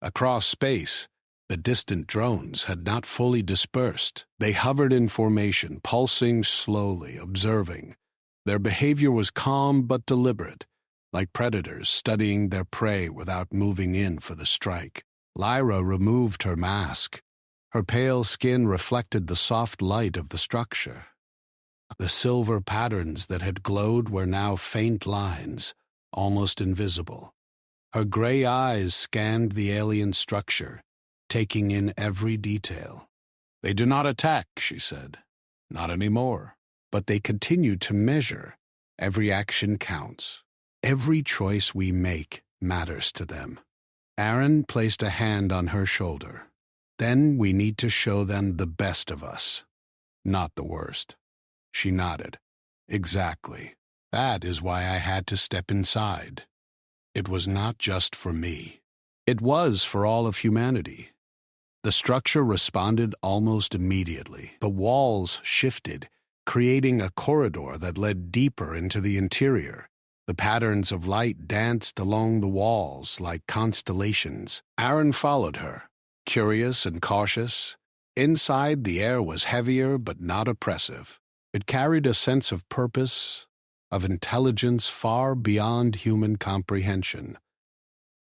Across space, The distant drones had not fully dispersed. They hovered in formation, pulsing slowly, observing. Their behavior was calm but deliberate, like predators studying their prey without moving in for the strike. Lyra removed her mask. Her pale skin reflected the soft light of the structure. The silver patterns that had glowed were now faint lines, almost invisible. Her gray eyes scanned the alien structure, taking in every detail. "They do not attack," she said. "Not anymore." But they continue to measure. Every action counts. Every choice we make matters to them. Aaron placed a hand on her shoulder. "Then we need to show them the best of us, not the worst." She nodded. "Exactly. That is why I had to step inside. It was not just for me. It was for all of humanity." The structure responded almost immediately. The walls shifted, creating a corridor that led deeper into the interior. The patterns of light danced along the walls like constellations. Aaron followed her, curious and cautious. Inside, the air was heavier but not oppressive. It carried a sense of purpose, of intelligence far beyond human comprehension.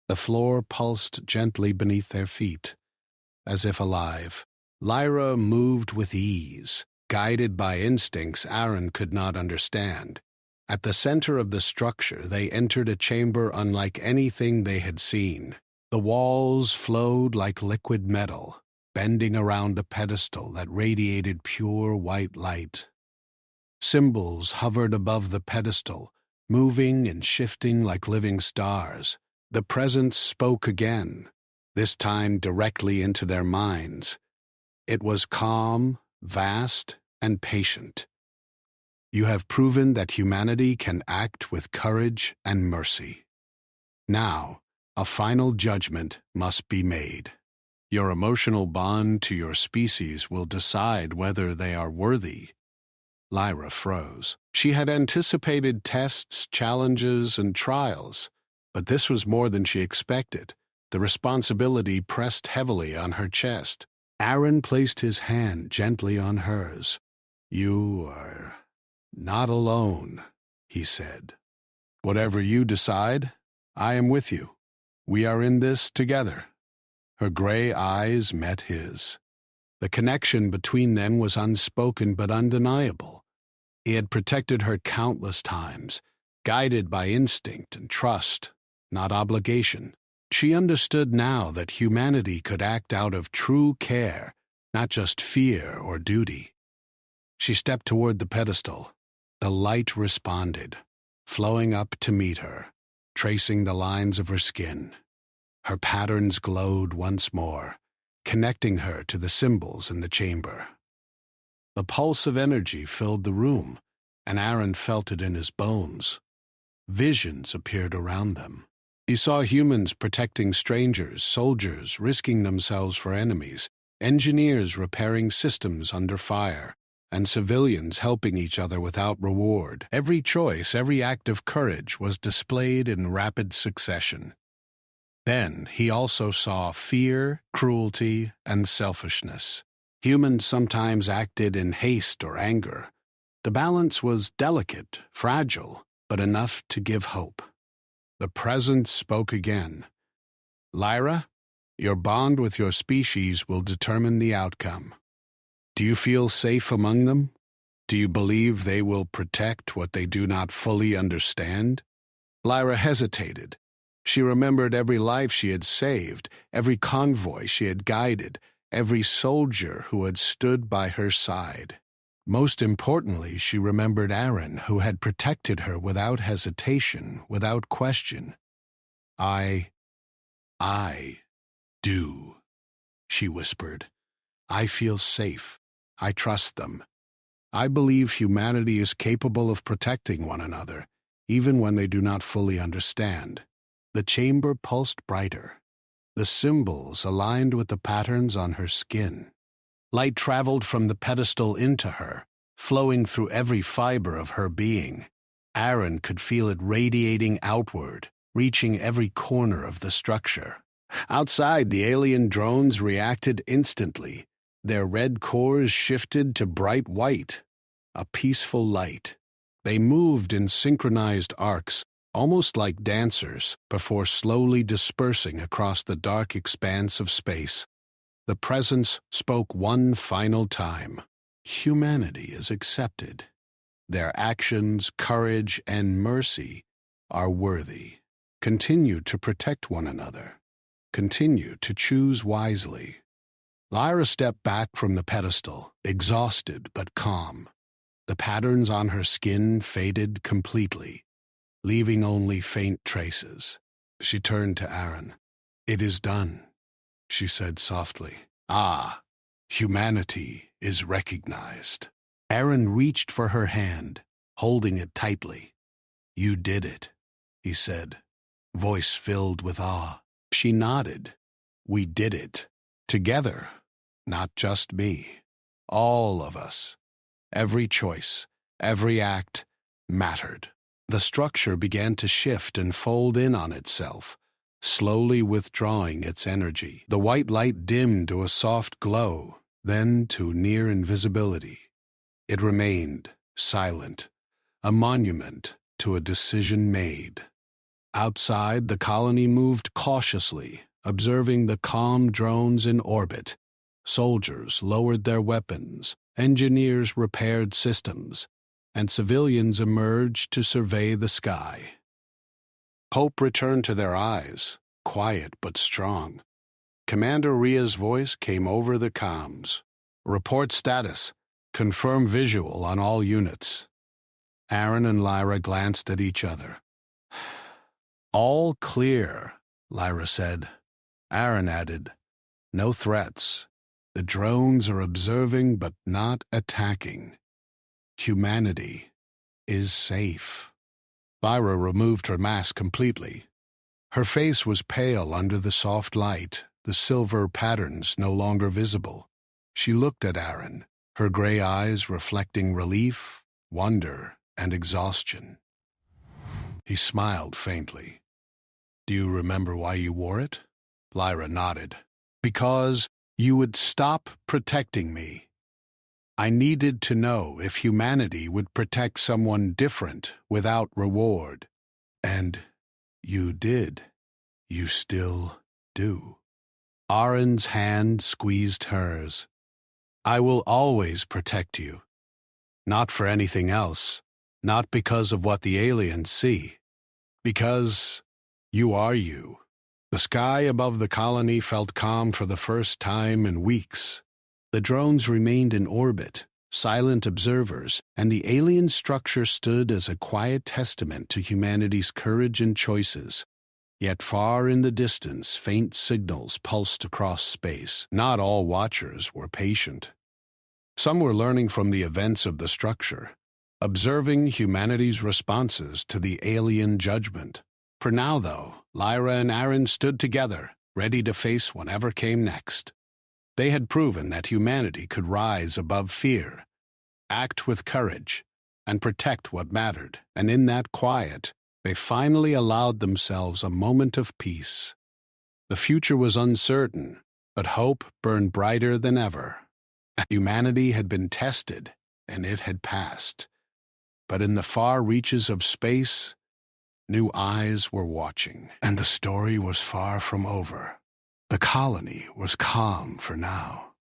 The floor pulsed gently beneath their feet, as if alive. Lyra moved with ease, guided by instincts Aaron could not understand. At the center of the structure, they entered a chamber unlike anything they had seen. The walls flowed like liquid metal, bending around a pedestal that radiated pure white light. Symbols hovered above the pedestal, moving and shifting like living stars. The presence spoke again, this time directly into their minds. It was calm, vast, and patient. "You have proven that humanity can act with courage and mercy. Now, a final judgment must be made. Your emotional bond to your species will decide whether they are worthy." Lyra froze. She had anticipated tests, challenges, and trials, but this was more than she expected. The responsibility pressed heavily on her chest. Aaron placed his hand gently on hers. "You are not alone," he said. "Whatever you decide, I am with you. We are in this together." Her gray eyes met his. The connection between them was unspoken but undeniable. He had protected her countless times, guided by instinct and trust, not obligation. She understood now that humanity could act out of true care, not just fear or duty. She stepped toward the pedestal. The light responded, flowing up to meet her, tracing the lines of her skin. Her patterns glowed once more, connecting her to the symbols in the chamber. The pulse of energy filled the room, and Aaron felt it in his bones. Visions appeared around them. He saw humans protecting strangers, soldiers risking themselves for enemies, engineers repairing systems under fire, and civilians helping each other without reward. Every choice, every act of courage was displayed in rapid succession. Then he also saw fear, cruelty, and selfishness. Humans sometimes acted in haste or anger. The balance was delicate, fragile, but enough to give hope. The presence spoke again. "Lyra, your bond with your species will determine the outcome. Do you feel safe among them? Do you believe they will protect what they do not fully understand?" Lyra hesitated. She remembered every life she had saved, every convoy she had guided, every soldier who had stood by her side. Most importantly, she remembered Aaron, who had protected her without hesitation, without question. I do," she whispered. "I feel safe. I trust them. I believe humanity is capable of protecting one another, even when they do not fully understand." The chamber pulsed brighter. The symbols aligned with the patterns on her skin. Light traveled from the pedestal into her, flowing through every fiber of her being. Aaron could feel it radiating outward, reaching every corner of the structure. Outside, the alien drones reacted instantly. Their red cores shifted to bright white, a peaceful light. They moved in synchronized arcs, almost like dancers, before slowly dispersing across the dark expanse of space. The presence spoke one final time. Humanity is accepted. Their actions, courage, and mercy are worthy. Continue to protect one another. Continue to choose wisely. Lyra stepped back from the pedestal, exhausted but calm. The patterns on her skin faded completely, leaving only faint traces. She turned to Aaron. "It is done," she said softly. "Ah, humanity is recognized." Aaron reached for her hand, holding it tightly. "You did it," he said, voice filled with awe. She nodded. "We did it. Together. Not just me. All of us. Every choice, every act mattered." The structure began to shift and fold in on itself, slowly withdrawing its energy. The white light dimmed to a soft glow, then to near invisibility. It remained, silent, a monument to a decision made. Outside, the colony moved cautiously, observing the calm drones in orbit. Soldiers lowered their weapons, engineers repaired systems, and civilians emerged to survey the sky. Hope returned to their eyes, quiet but strong. Commander Ria's voice came over the comms. "Report status. Confirm visual on all units." Aaron and Lyra glanced at each other. "All clear," Lyra said. Aaron added, "No threats. The drones are observing but not attacking. Humanity is safe." Lyra removed her mask completely. Her face was pale under the soft light, the silver patterns no longer visible. She looked at Aaron, her gray eyes reflecting relief, wonder, and exhaustion. He smiled faintly. "Do you remember why you wore it?" Lyra nodded. "Because you would stop protecting me. I needed to know if humanity would protect someone different without reward. And you did. You still do." Aaron's hand squeezed hers. "I will always protect you. Not for anything else. Not because of what the aliens see. Because you are you." The sky above the colony felt calm for the first time in weeks. The drones remained in orbit, silent observers, and the alien structure stood as a quiet testament to humanity's courage and choices. Yet far in the distance, faint signals pulsed across space. Not all watchers were patient. Some were learning from the events of the structure, observing humanity's responses to the alien judgment. For now, though, Lyra and Aaron stood together, ready to face whatever came next. They had proven that humanity could rise above fear, act with courage, and protect what mattered. And in that quiet, they finally allowed themselves a moment of peace. The future was uncertain, but hope burned brighter than ever. Humanity had been tested, and it had passed. But in the far reaches of space, new eyes were watching, and the story was far from over. The colony was calm for now.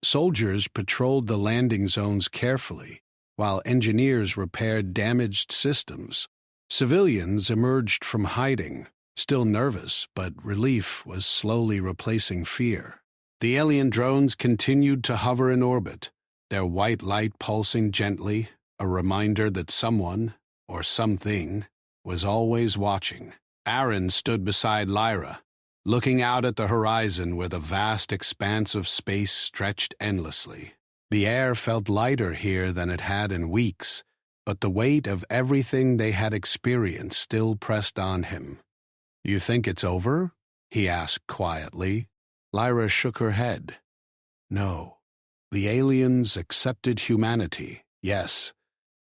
Soldiers patrolled the landing zones carefully, while engineers repaired damaged systems. Civilians emerged from hiding, still nervous, but relief was slowly replacing fear. The alien drones continued to hover in orbit, their white light pulsing gently, a reminder that someone, or something, was always watching. Aaron stood beside Lyra, looking out at the horizon where the vast expanse of space stretched endlessly. The air felt lighter here than it had in weeks, but the weight of everything they had experienced still pressed on him. "You think it's over?" he asked quietly. Lyra shook her head. "No. The aliens accepted humanity, yes,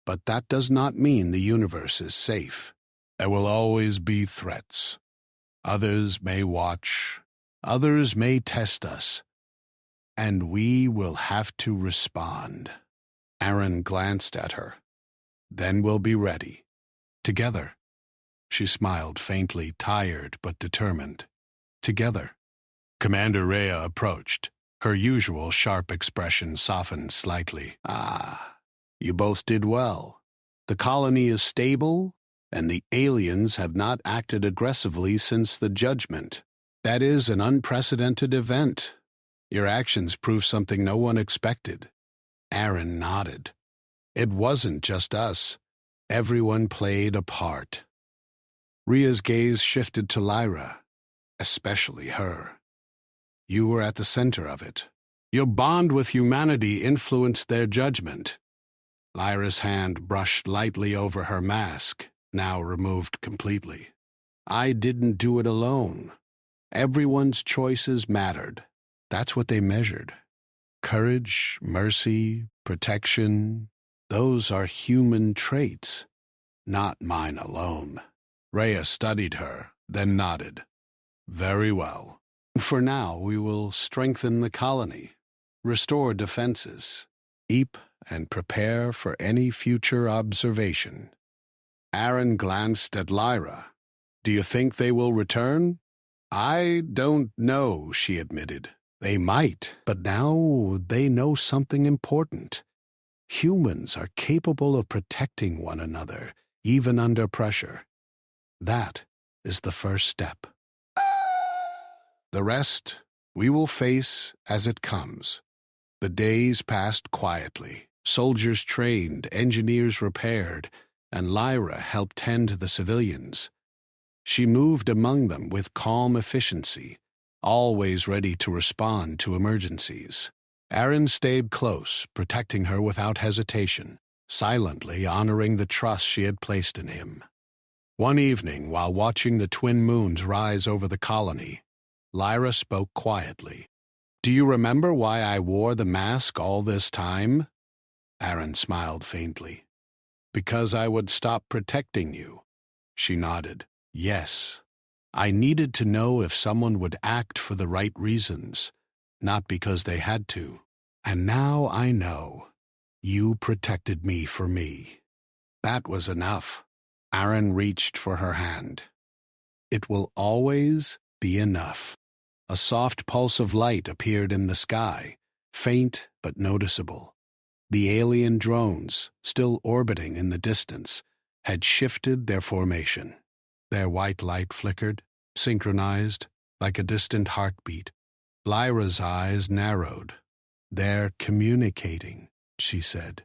but that does not mean the universe is safe. There will always be threats. Others may watch, Others may test us, and we will have to respond. Aaron glanced at her. Then we'll be ready. Together. She smiled faintly, tired but determined. Together. Commander Rhea approached. Her usual sharp expression softened slightly. Ah, you both did well. The colony is stable, and the aliens have not acted aggressively since the judgment. That is an unprecedented event. Your actions prove something no one expected. Aaron nodded. It wasn't just us. Everyone played a part. Rhea's gaze shifted to Lyra, especially her. You were at the center of it. Your bond with humanity influenced their judgment. Lyra's hand brushed lightly over her mask, now removed completely. I didn't do it alone. Everyone's choices mattered. That's what they measured. Courage, mercy, protection, those are human traits, not mine alone. Rhea studied her, then nodded. Very well. For now, we will strengthen the colony, restore defenses, keep and prepare for any future observation. Aaron glanced at Lyra. Do you think they will return? I don't know, she admitted. They might, but now they know something important. Humans are capable of protecting one another, even under pressure. That is the first step. The rest we will face as it comes. The days passed quietly. Soldiers trained, engineers repaired, and Lyra helped tend the civilians. She moved among them with calm efficiency, always ready to respond to emergencies. Aaron stayed close, protecting her without hesitation, silently honoring the trust she had placed in him. One evening, while watching the twin moons rise over the colony, Lyra spoke quietly. Do you remember why I wore the mask all this time? Aaron smiled faintly. Because I would stop protecting you. She nodded. Yes. I needed to know if someone would act for the right reasons, not because they had to. And now I know. You protected me for me. That was enough. Aaron reached for her hand. It will always be enough. A soft pulse of light appeared in the sky, faint but noticeable. The alien drones, still orbiting in the distance, had shifted their formation. Their white light flickered, synchronized, like a distant heartbeat. Lyra's eyes narrowed. They're communicating, she said.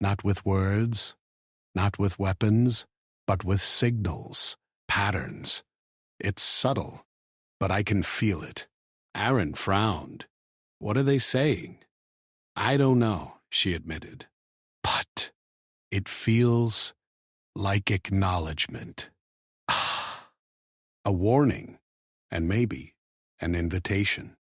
Not with words, not with weapons, but with signals, patterns. It's subtle, but I can feel it. Aaron frowned. What are they saying? I don't know, she admitted. But it feels like acknowledgement. A warning, and maybe an invitation.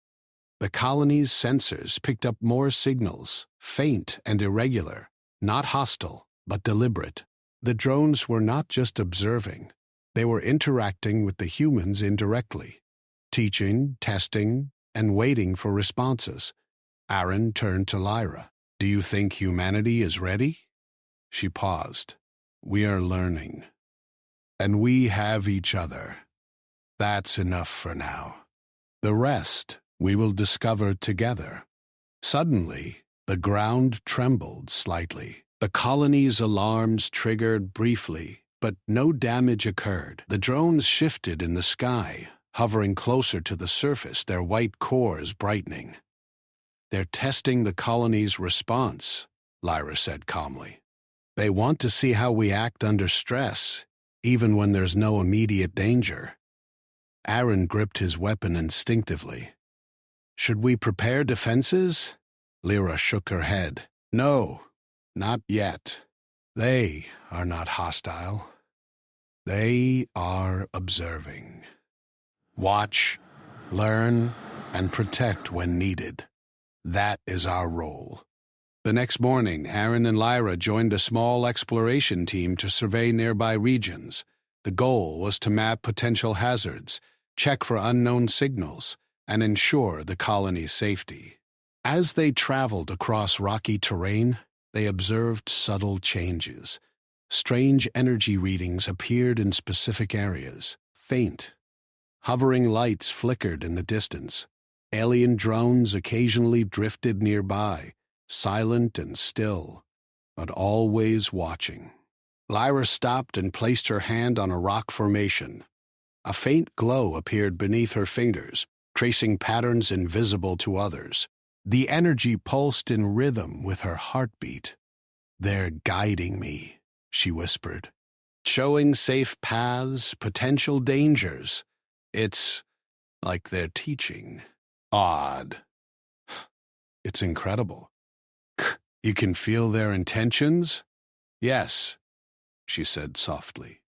The colony's sensors picked up more signals, faint and irregular, not hostile, but deliberate. The drones were not just observing. They were interacting with the humans indirectly, teaching, testing, and waiting for responses. Aaron turned to Lyra. Do you think humanity is ready? She paused. We are learning. And we have each other. That's enough for now. The rest we will discover together. Suddenly, the ground trembled slightly. The colony's alarms triggered briefly, but no damage occurred. The drones shifted in the sky, hovering closer to the surface, their white cores brightening. They're testing the colony's response, Lyra said calmly. They want to see how we act under stress, even when there's no immediate danger. Aaron gripped his weapon instinctively. Should we prepare defenses? Lyra shook her head. No, not yet. They are not hostile. They are observing. Watch, learn, and protect when needed. That is our role. The next morning, Aaron and Lyra joined a small exploration team to survey nearby regions. The goal was to map potential hazards, check for unknown signals, and ensure the colony's safety. As they traveled across rocky terrain, they observed subtle changes. Strange energy readings appeared in specific areas, faint. Hovering lights flickered in the distance. Alien drones occasionally drifted nearby, silent and still, but always watching. Lyra stopped and placed her hand on a rock formation. A faint glow appeared beneath her fingers, tracing patterns invisible to others. The energy pulsed in rhythm with her heartbeat. "They're guiding me," she whispered. "Showing safe paths, potential dangers. It's like they're teaching." Odd. It's incredible. "You can feel their intentions?" "Yes," she said softly.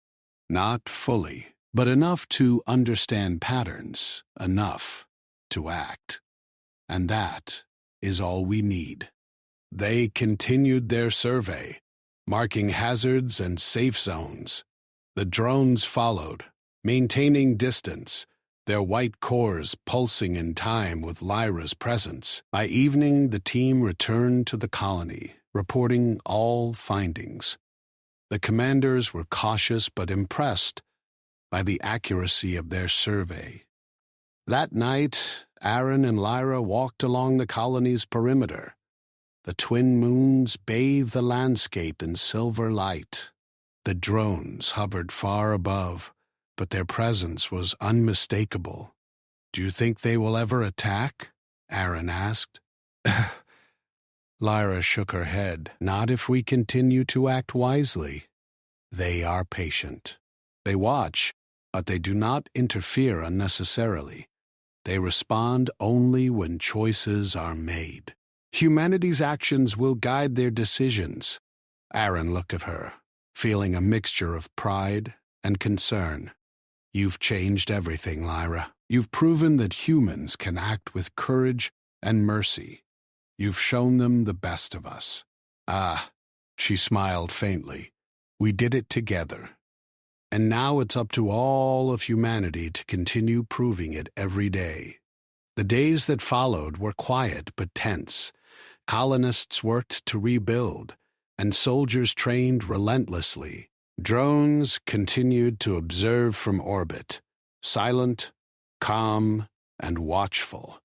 "Not fully, but enough to understand patterns, enough to act. And that is all we need." They continued their survey, marking hazards and safe zones. The drones followed, maintaining distance, their white cores pulsing in time with Lyra's presence. By evening, the team returned to the colony, reporting all findings. The commanders were cautious but impressed by the accuracy of their survey. That night, Aaron and Lyra walked along the colony's perimeter. The twin moons bathed the landscape in silver light. The drones hovered far above, but their presence was unmistakable. "Do you think they will ever attack?" Aaron asked. Lyra shook her head. "Not if we continue to act wisely. They are patient. They watch, but they do not interfere unnecessarily. They respond only when choices are made. Humanity's actions will guide their decisions." Aaron looked at her, feeling a mixture of pride and concern. "You've changed everything, Lyra. You've proven that humans can act with courage and mercy. You've shown them the best of us." "Ah," she smiled faintly. "We did it together. And now it's up to all of humanity to continue proving it every day." The days that followed were quiet but tense. Colonists worked to rebuild, and soldiers trained relentlessly. Drones continued to observe from orbit, silent, calm, and watchful.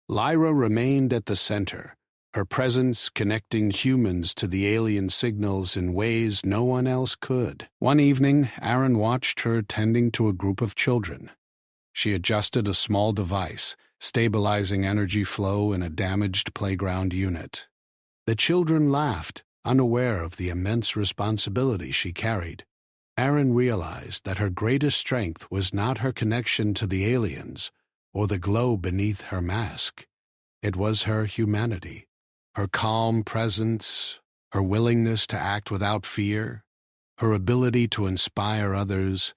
Lyra remained at the center, her presence connecting humans to the alien signals in ways no one else could. One evening, Aaron watched her tending to a group of children. She adjusted a small device, stabilizing energy flow in a damaged playground unit. The children laughed, unaware of the immense responsibility she carried. Aaron realized that her greatest strength was not her connection to the aliens or the glow beneath her mask. It was her humanity. Her calm presence, her willingness to act without fear, her ability to inspire others,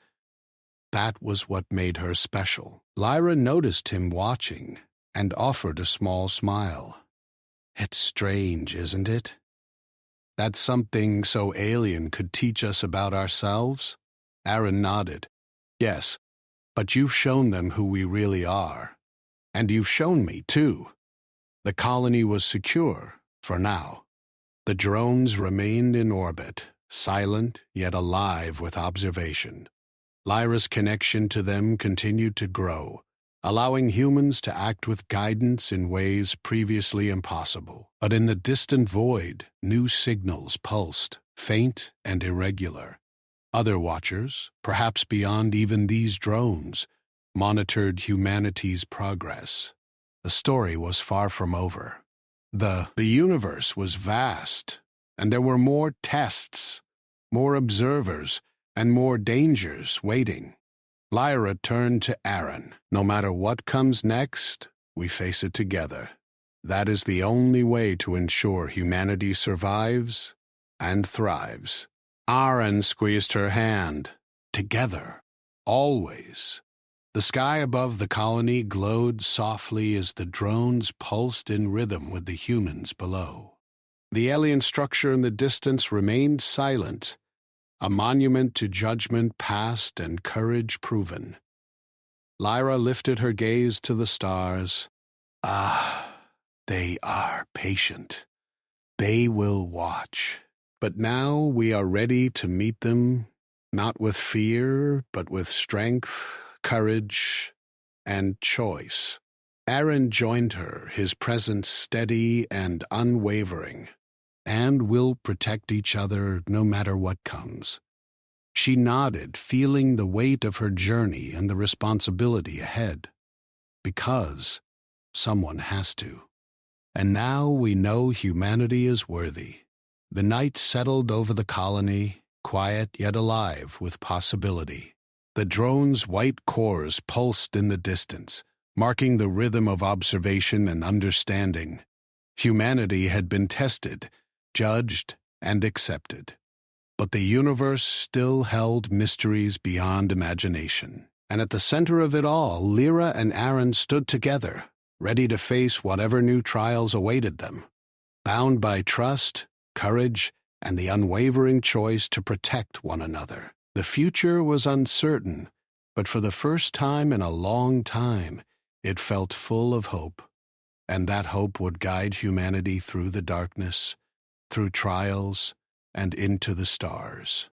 that was what made her special. Lyra noticed him watching and offered a small smile. "It's strange, isn't it? That something so alien could teach us about ourselves?" Aaron nodded. "Yes, but you've shown them who we really are. And you've shown me, too." The colony was secure, for now. The drones remained in orbit, silent yet alive with observation. Lyra's connection to them continued to grow, allowing humans to act with guidance in ways previously impossible. But in the distant void, new signals pulsed, faint and irregular. Other watchers, perhaps beyond even these drones, monitored humanity's progress. The story was far from over. The universe was vast, and there were more tests, more observers, and more dangers waiting. Lyra turned to Aaron. "No matter what comes next, we face it together. That is the only way to ensure humanity survives and thrives." Aaron squeezed her hand. "Together. Always." The sky above the colony glowed softly as the drones pulsed in rhythm with the humans below. The alien structure in the distance remained silent, a monument to judgment past and courage proven. Lyra lifted her gaze to the stars. Ah, they are patient. They will watch. But now we are ready to meet them, not with fear, but with strength, courage, and choice. Aaron joined her, his presence steady and unwavering. And we'll protect each other no matter what comes. She nodded, feeling the weight of her journey and the responsibility ahead. Because someone has to. And now we know humanity is worthy. The night settled over the colony, quiet yet alive with possibility. The drone's white cores pulsed in the distance, marking the rhythm of observation and understanding. Humanity had been tested, judged, and accepted. But the universe still held mysteries beyond imagination. And at the center of it all, Lyra and Aaron stood together, ready to face whatever new trials awaited them. Bound by trust, courage, and the unwavering choice to protect one another. The future was uncertain, but for the first time in a long time, it felt full of hope. And that hope would guide humanity through the darkness, through trials, and into the stars.